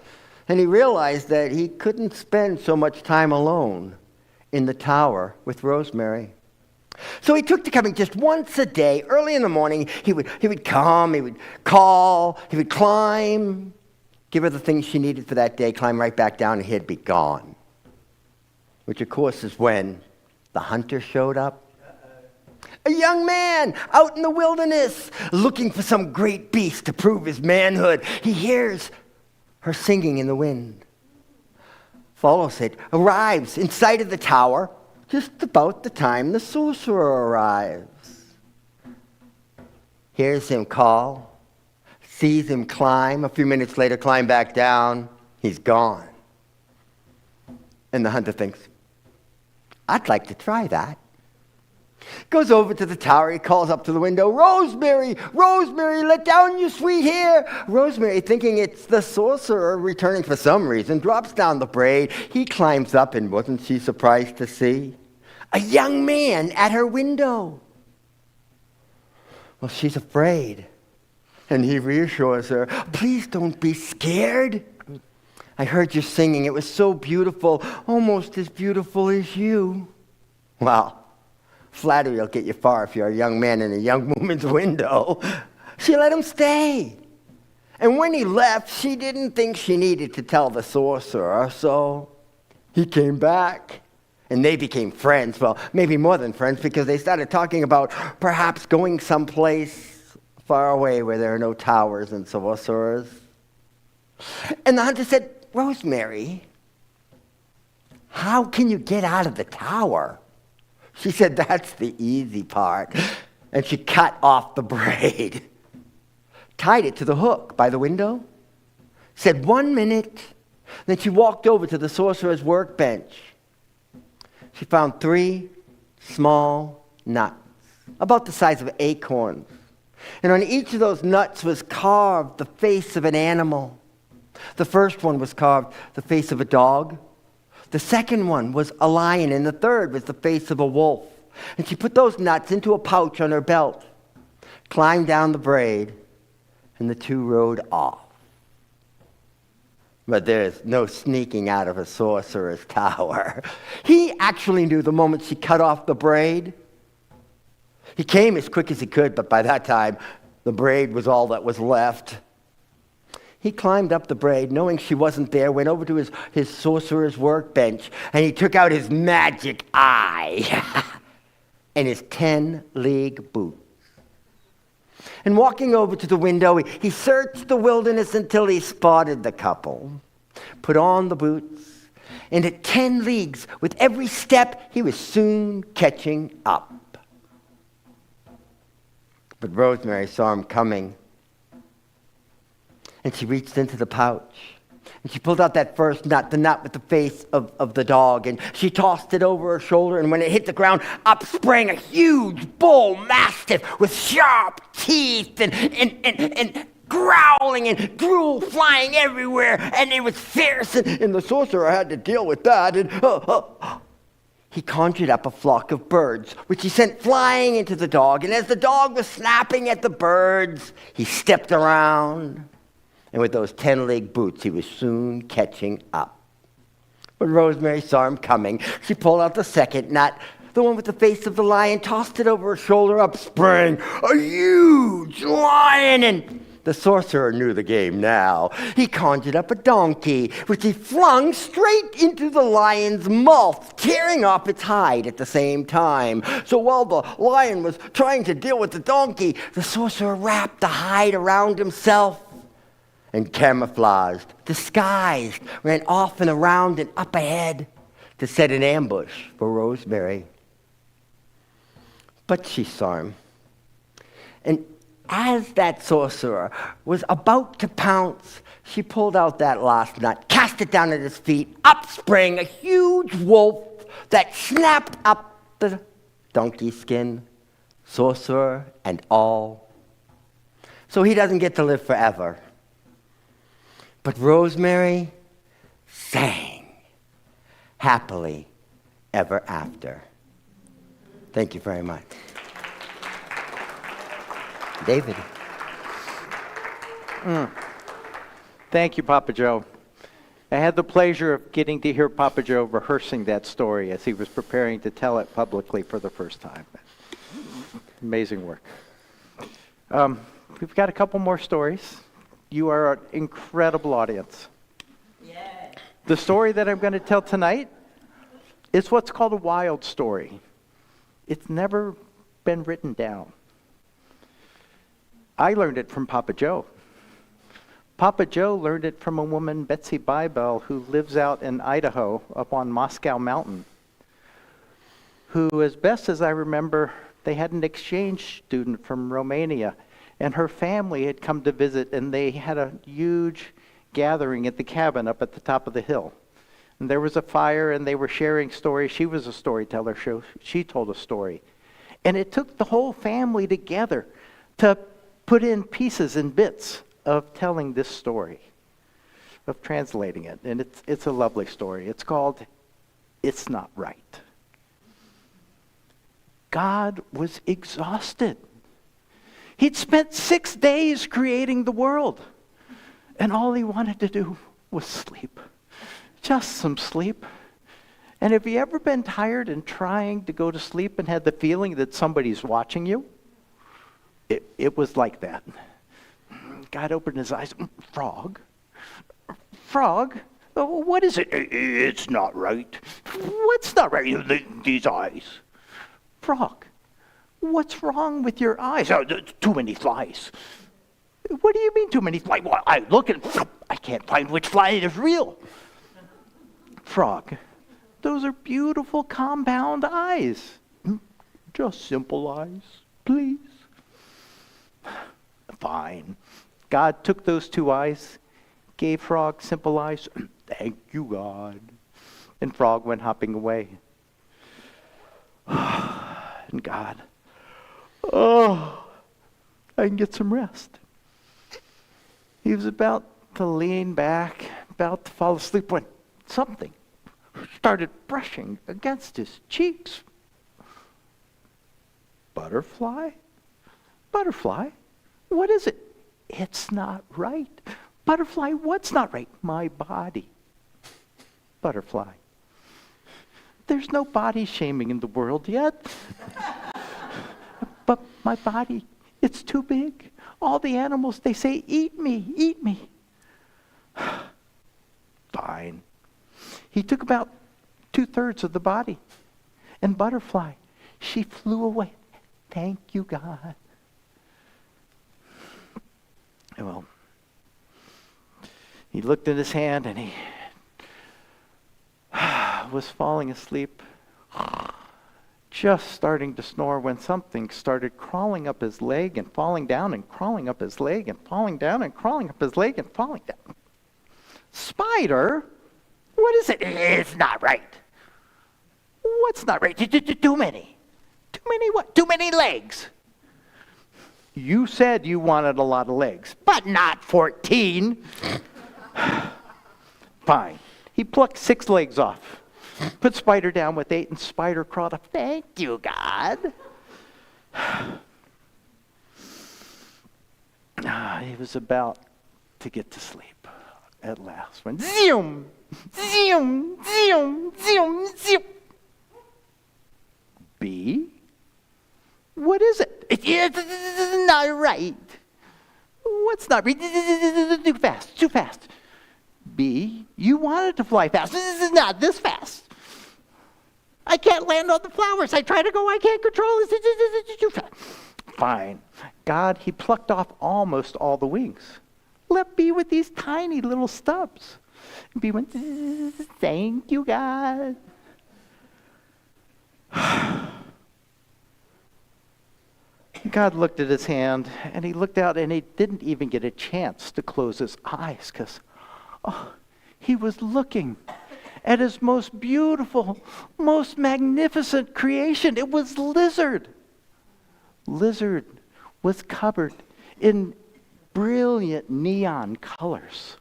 And he realized that he couldn't spend so much time alone in the tower with Rosemary. So he took to coming just once a day, early in the morning. He would come, he would call, he would climb, give her the things she needed for that day, climb right back down, and he'd be gone. Which, of course, is when the hunter showed up. A young man out in the wilderness looking for some great beast to prove his manhood. He hears her singing in the wind, follows it, arrives in sight of the tower just about the time the sorcerer arrives. Hears him call, sees him climb, a few minutes later climb back down, he's gone. And the hunter thinks, I'd like to try that. Goes over to the tower, he calls up to the window, "Rosemary, Rosemary, let down your sweet hair." Rosemary, thinking it's the sorcerer returning for some reason, drops down the braid. He climbs up, and wasn't she surprised to see a young man at her window? Well, she's afraid, and he reassures her, "Please don't be scared. I heard you singing. It was so beautiful, almost as beautiful as you." Well, flattery will get you far if you're a young man in a young woman's window. She let him stay. And when he left, she didn't think she needed to tell the sorcerer, so he came back. And they became friends. Well, maybe more than friends, because they started talking about perhaps going someplace far away where there are no towers and sorcerers. And the hunter said, "Rosemary, how can you get out of the tower?" She said, "That's the easy part." And she cut off the braid, tied it to the hook by the window, said 1 minute. Then she walked over to the sorcerer's workbench. She found 3 small nuts, about the size of acorns. And on each of those nuts was carved the face of an animal. The first one was carved the face of a dog. The second one was a lion, and the third was the face of a wolf. And she put those nuts into a pouch on her belt, climbed down the braid, and the two rode off. But there's no sneaking out of a sorcerer's tower. He actually knew the moment she cut off the braid. He came as quick as he could, but by that time, the braid was all that was left. He climbed up the braid, knowing she wasn't there, went over to his sorcerer's workbench, and he took out his magic eye and his 10-league boots. And walking over to the window, he searched the wilderness until he spotted the couple, put on the boots, and at 10 leagues, with every step, he was soon catching up. But Rosemary saw him coming, and she reached into the pouch, and she pulled out that first nut, the nut with the face of the dog, and she tossed it over her shoulder, and when it hit the ground, up sprang a huge bull mastiff with sharp teeth and growling and drool flying everywhere, and it was fierce, and the sorcerer had to deal with that, and he conjured up a flock of birds, which he sent flying into the dog. And as the dog was snapping at the birds, he stepped around. And with those 10-leg boots, he was soon catching up. When Rosemary saw him coming, she pulled out the second nut, the one with the face of the lion, tossed it over her shoulder. Up sprang a huge lion, and the sorcerer knew the game now. He conjured up a donkey, which he flung straight into the lion's mouth, tearing off its hide at the same time. So while the lion was trying to deal with the donkey, the sorcerer wrapped the hide around himself and camouflaged, disguised, ran off and around and up ahead to set an ambush for Rosemary. But she saw him. And as that sorcerer was about to pounce, she pulled out that last nut, cast it down at his feet. Up sprang a huge wolf that snapped up the donkey skin, sorcerer and all. So he doesn't get to live forever. But Rosemary sang happily ever after. Thank you very much. David. Thank you, PapaJoe. I had the pleasure of getting to hear PapaJoe rehearsing that story as he was preparing to tell it publicly for the first time. Amazing work. We've got a couple more stories. You are an incredible audience. Yeah. The story that I'm going to tell tonight is what's called a wild story. It's never been written down. I learned it from PapaJoe. PapaJoe learned it from a woman, Betsy Bybel, who lives out in Idaho up on Moscow Mountain, who, as best as I remember, they had an exchange student from Romania, and her family had come to visit, and they had a huge gathering at the cabin up at the top of the hill. And there was a fire, and they were sharing stories. She was a storyteller, so she told a story. And it took the whole family together to put in pieces and bits of telling this story, of translating it. And it's a lovely story. It's called It's Not Right. God was exhausted. He'd spent 6 days creating the world, and all he wanted to do was sleep. Just some sleep. And have you ever been tired and trying to go to sleep and had the feeling that somebody's watching you? It was like that. God opened his eyes. Frog? Frog? Oh, what is it? It's not right. What's not right? These eyes. Frog? What's wrong with your eyes? Oh, too many flies. What do you mean too many flies? Well, I look and I can't find which fly is real. Frog, those are beautiful compound eyes. Just simple eyes, please. Fine. God took those 2 eyes, gave Frog simple eyes. Thank you, God. And Frog went hopping away. And God, oh, I can get some rest. He was about to lean back, about to fall asleep when something started brushing against his cheeks. Butterfly? Butterfly? What is it? It's not right. Butterfly, what's not right? My body. Butterfly. There's no body shaming in the world yet. But my body, it's too big. All the animals, they say, eat me, eat me. Fine. He took about 2/3 of the body. And Butterfly, she flew away. Thank you, God. Well, he looked at his hand and he was falling asleep, just starting to snore when something started crawling up his leg and falling down and crawling up his leg and falling down and crawling up his leg and falling down. Spider? What is it? It's not right. What's not right? Too many. Too many what? Too many legs. You said you wanted a lot of legs, but not 14. Fine. He plucked 6 legs off. Put Spider down with 8, and Spider crawled up. Thank you, God. He was about to get to sleep at last when zoom, zoom, zoom, zoom, zoom. B? What is it? It's not right. What's not right? Too fast, too fast. B, you wanted to fly fast. This is not this fast. I can't land on the flowers. I try to go, I can't control this. It's too fast. Fine. God, he plucked off almost all the wings. Left B with these tiny little stubs. And B went, thank you, God. God looked at his hand, and he looked out, and he didn't even get a chance to close his eyes because he was looking at his most beautiful, most magnificent creation. It was Lizard. Lizard was covered in brilliant neon colors.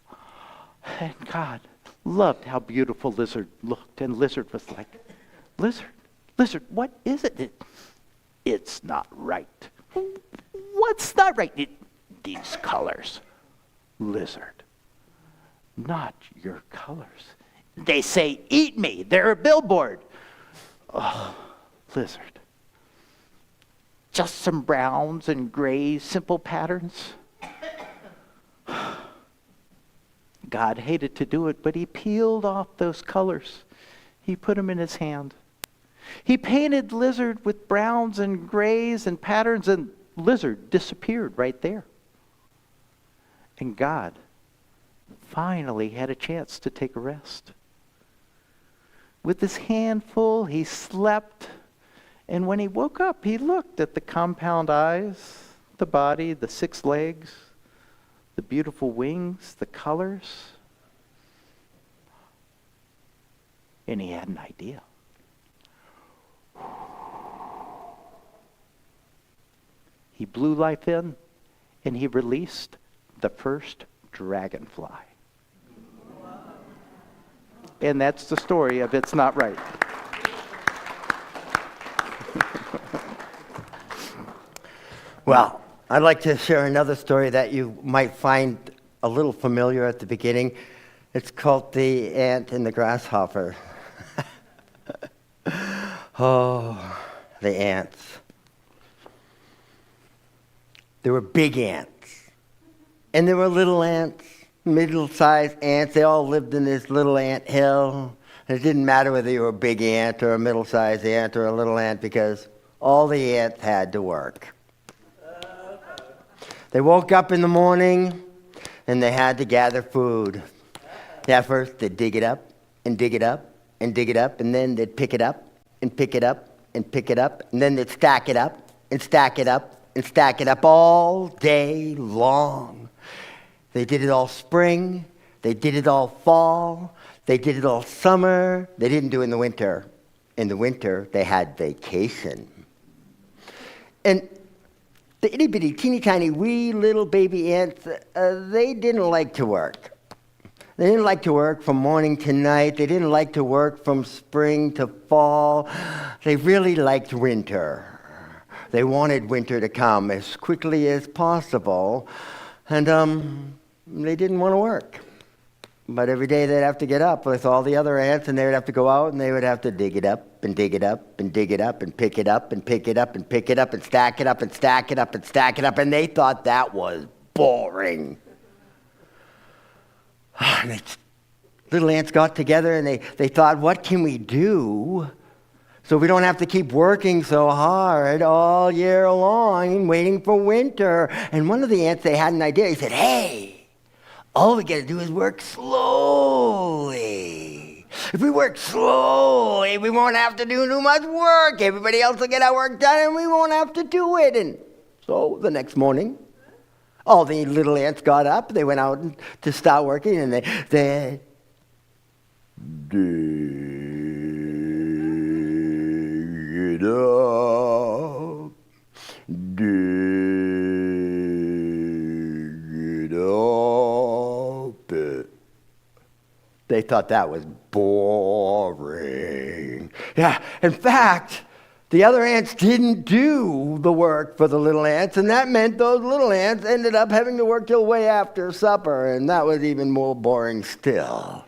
And God loved how beautiful Lizard looked. And Lizard was like, Lizard, what is it? It's not right. What's not right? These colors. Lizard, not your colors. They say, eat me. They're a billboard. Oh, Lizard. Just some browns and grays, simple patterns. God hated to do it, but he peeled off those colors. He put them in his hand. He painted Lizard with browns and grays and patterns, and Lizard disappeared right there. And God finally had a chance to take a rest. With his hand full, he slept. And when he woke up, he looked at the compound eyes, the body, the 6 legs, the beautiful wings, the colors. And he had an idea. He blew life in, and he released the first dragonfly. And that's the story of It's Not Right. Well, I'd like to share another story that you might find a little familiar at the beginning. It's called The Ant and the Grasshopper. Oh, the ants. There were big ants, and there were little ants, middle-sized ants. They all lived in this little ant hill. And it didn't matter whether you were a big ant or a middle-sized ant or a little ant because all the ants had to work. They woke up in the morning, and they had to gather food. Yeah, first they'd dig it up, and dig it up, and dig it up, and then they'd pick it up, and pick it up, and pick it up, and then they'd stack it up, and stack it up, and stack it up all day long. They did it all spring, they did it all fall, they did it all summer, they didn't do it in the winter. In the winter, they had vacation. And the itty-bitty, teeny-tiny, wee little baby ants, they didn't like to work. They didn't like to work from morning to night. They didn't like to work from spring to fall. They really liked winter. They wanted winter to come as quickly as possible, and they didn't want to work. But every day they'd have to get up with all the other ants, and they would have to go out, and they would have to dig it up, and dig it up, and dig it up, and pick it up, and pick it up, and pick it up, and stack it up, and stack it up, and stack it up, and they thought that was boring. And little ants got together, and they thought, what can we do so we don't have to keep working so hard all year long waiting for winter? And one of the ants, they had an idea. He said, hey, all we got to do is work slowly. If we work slowly, we won't have to do too much work. Everybody else will get our work done, and we won't have to do it. And so the next morning, all the little ants got up. They went out to start working, and they dig it up, dig it up. They thought that was boring. Yeah, in fact, the other ants didn't do the work for the little ants, and that meant those little ants ended up having to work till way after supper, and that was even more boring still.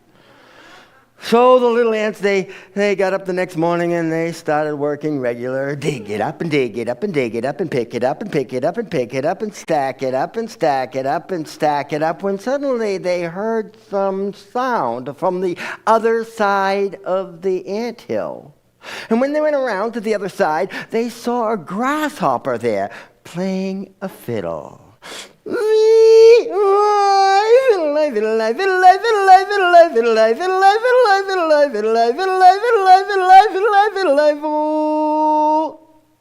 So the little ants, they got up the next morning and they started working regular. Dig it up and dig it up and dig it up and pick it up and pick it up and pick it up and stack it up and stack it up and stack it up when suddenly they heard some sound from the other side of the anthill. And when they went around to the other side, they saw a grasshopper there playing a fiddle.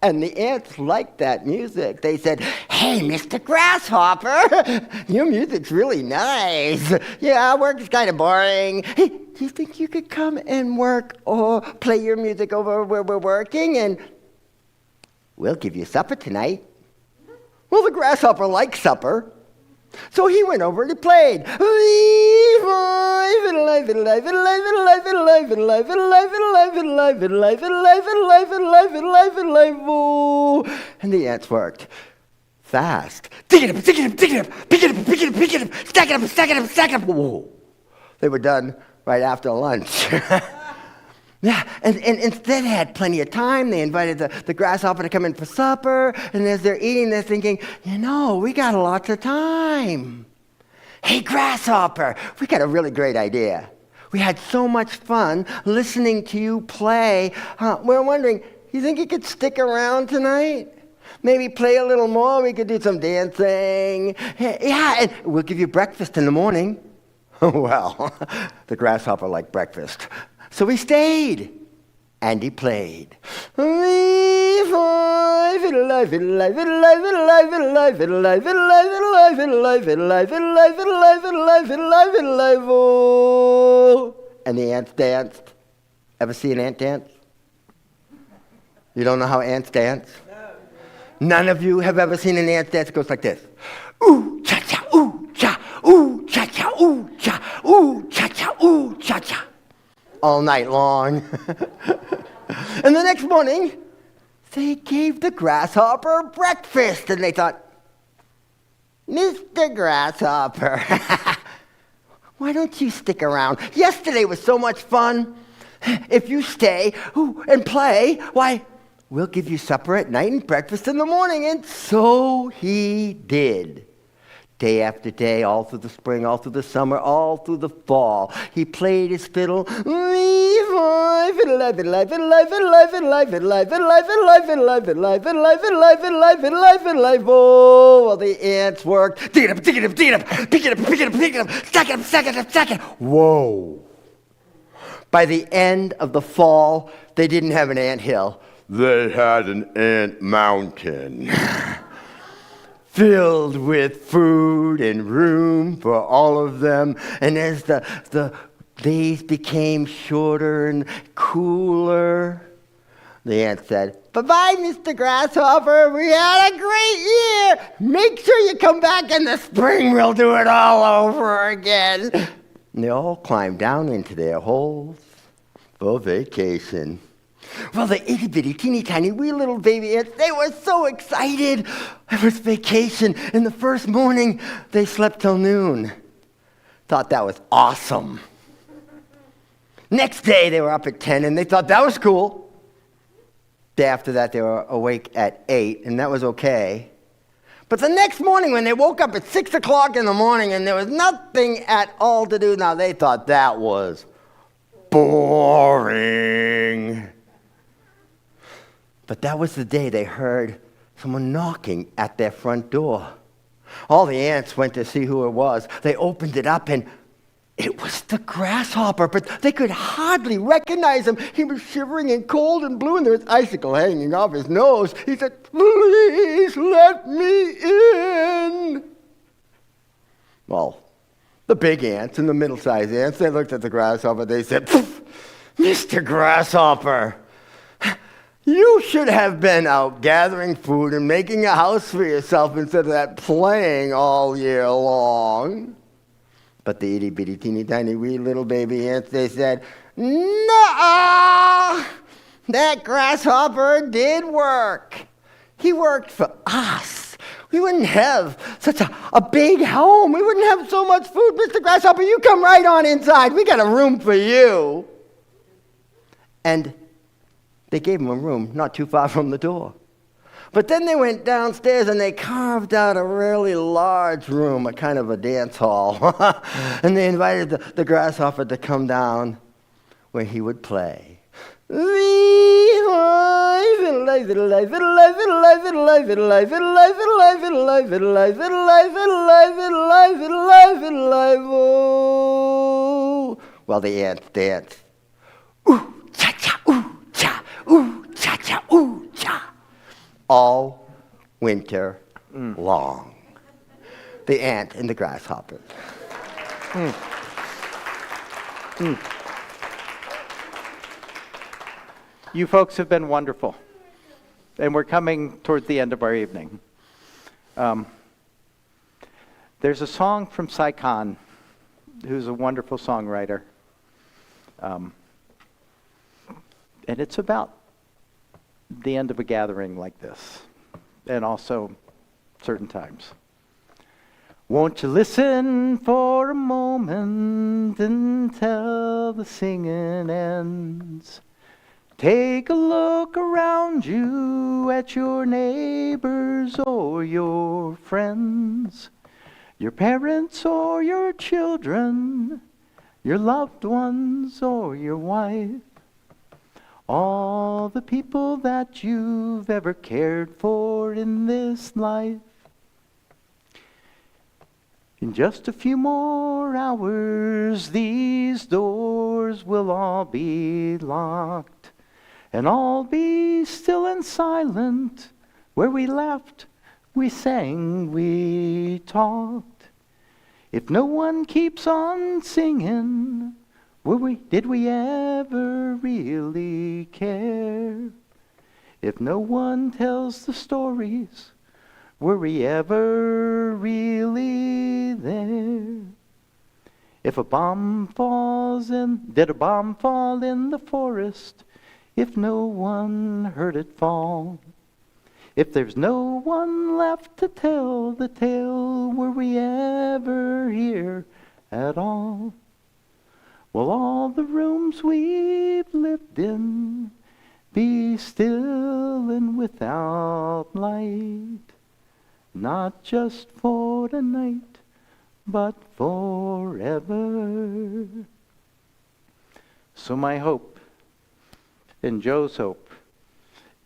And the ants liked that music. They said, "Hey, Mr. Grasshopper, your music's really nice. Yeah, our work is kind of boring. Hey, do you think you could come and work or play your music over where we're working? And we'll give you supper tonight." Well, the grasshopper liked supper, so he went over and he played. And the ants worked fast. Dig it up, dig it up, dig it up, pick it up, pick it up, pick it up, stack it up, stack it up, stack it up. Whoa. They were done right after lunch. Yeah, and instead they had plenty of time. They invited the grasshopper to come in for supper, and as they're eating, they're thinking, we got lots of time. Hey, grasshopper, we got a really great idea. We had so much fun listening to you play. We're wondering, you think you could stick around tonight? Maybe play a little more. We could do some dancing. Yeah, and we'll give you breakfast in the morning. Well, the grasshopper liked breakfast. So he stayed, and he played. And the ants danced. Ever see an ant dance? You don't know how ants dance? None of you have ever seen an ant dance. It goes like this. Ooh, cha-cha, ooh, cha, ooh, cha-cha, ooh, cha, ooh, cha-cha, ooh, cha-cha. All night long. And the next morning, they gave the grasshopper breakfast. And they thought, Mr. Grasshopper, why don't you stick around? Yesterday was so much fun. If you stay and play, why, we'll give you supper at night and breakfast in the morning. And so he did. Day after day, all through the spring, all through the summer, all through the fall. He played his fiddle. Well, the ants worked. Dig it up, dig it up, dig it up, pick it up, pick it up, pick it up, stack it up, stack it up, stack it up. Whoa. By the end of the fall, they didn't have an ant hill. They had an ant mountain. Filled with food and room for all of them. And as the days became shorter and cooler, the ant said, "Bye-bye, Mr. Grasshopper. We had a great year. Make sure you come back in the spring. We'll do it all over again." And they all climbed down into their holes for vacation. Well, the itty-bitty, teeny-tiny, wee little baby ants, they were so excited. It was vacation, and the first morning, they slept till noon. Thought that was awesome. Next day, they were up at 10, and they thought that was cool. Day after that, they were awake at 8, and that was okay. But the next morning, when they woke up at 6 o'clock in the morning, and there was nothing at all to do, now they thought that was boring. But that was the day they heard someone knocking at their front door. All the ants went to see who it was. They opened it up, and it was the grasshopper, but they could hardly recognize him. He was shivering and cold and blue, and there was icicle hanging off his nose. He said, "Please let me in." Well, the big ants and the middle-sized ants, they looked at the grasshopper. They said, "Mr. Grasshopper, you should have been out gathering food and making a house for yourself instead of that playing all year long." But the itty-bitty, teeny-tiny, wee little baby ants, they said, "No, That grasshopper did work. He worked for us. We wouldn't have such a big home. We wouldn't have so much food. Mr. Grasshopper, you come right on inside. We got a room for you. And they gave him a room not too far from the door. But then they went downstairs and they carved out a really large room, a kind of a dance hall. And they invited the grasshopper to come down where he would play. While the ants danced. Ooh, cha-cha, ooh, cha, ooh, cha-cha, ooh, cha. All winter long. The ant and the grasshopper. You folks have been wonderful. And we're coming towards the end of our evening. There's a song from Sai Khan, who's a wonderful songwriter. And it's about the end of a gathering like this, and also certain times. Won't you listen for a moment until the singing ends? Take a look around you at your neighbors or your friends, your parents or your children, your loved ones or your wife. All the people that you've ever cared for in this life. In just a few more hours, these doors will all be locked, and all be still and silent, where we laughed, we sang, we talked. If no one keeps on singing, did we ever really care? If no one tells the stories, were we ever really there? If a bomb falls did a bomb fall in the forest, if no one heard it fall? If there's no one left to tell the tale, were we ever here at all? Will all the rooms we've lived in be still and without light? Not just for the night, but forever. So my hope, and Joe's hope,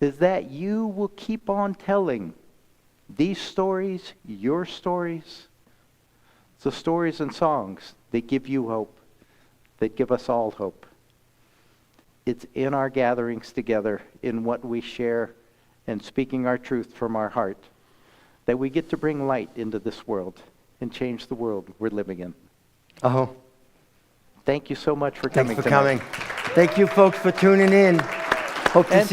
is that you will keep on telling these stories, your stories, the stories and songs that give you hope, that give us all hope. It's in our gatherings together, in what we share, and speaking our truth from our heart, that we get to bring light into this world and change the world we're living in. Oh. Thank you so much for coming tonight. Thanks for coming. Thank you folks for tuning in. Hope to see you.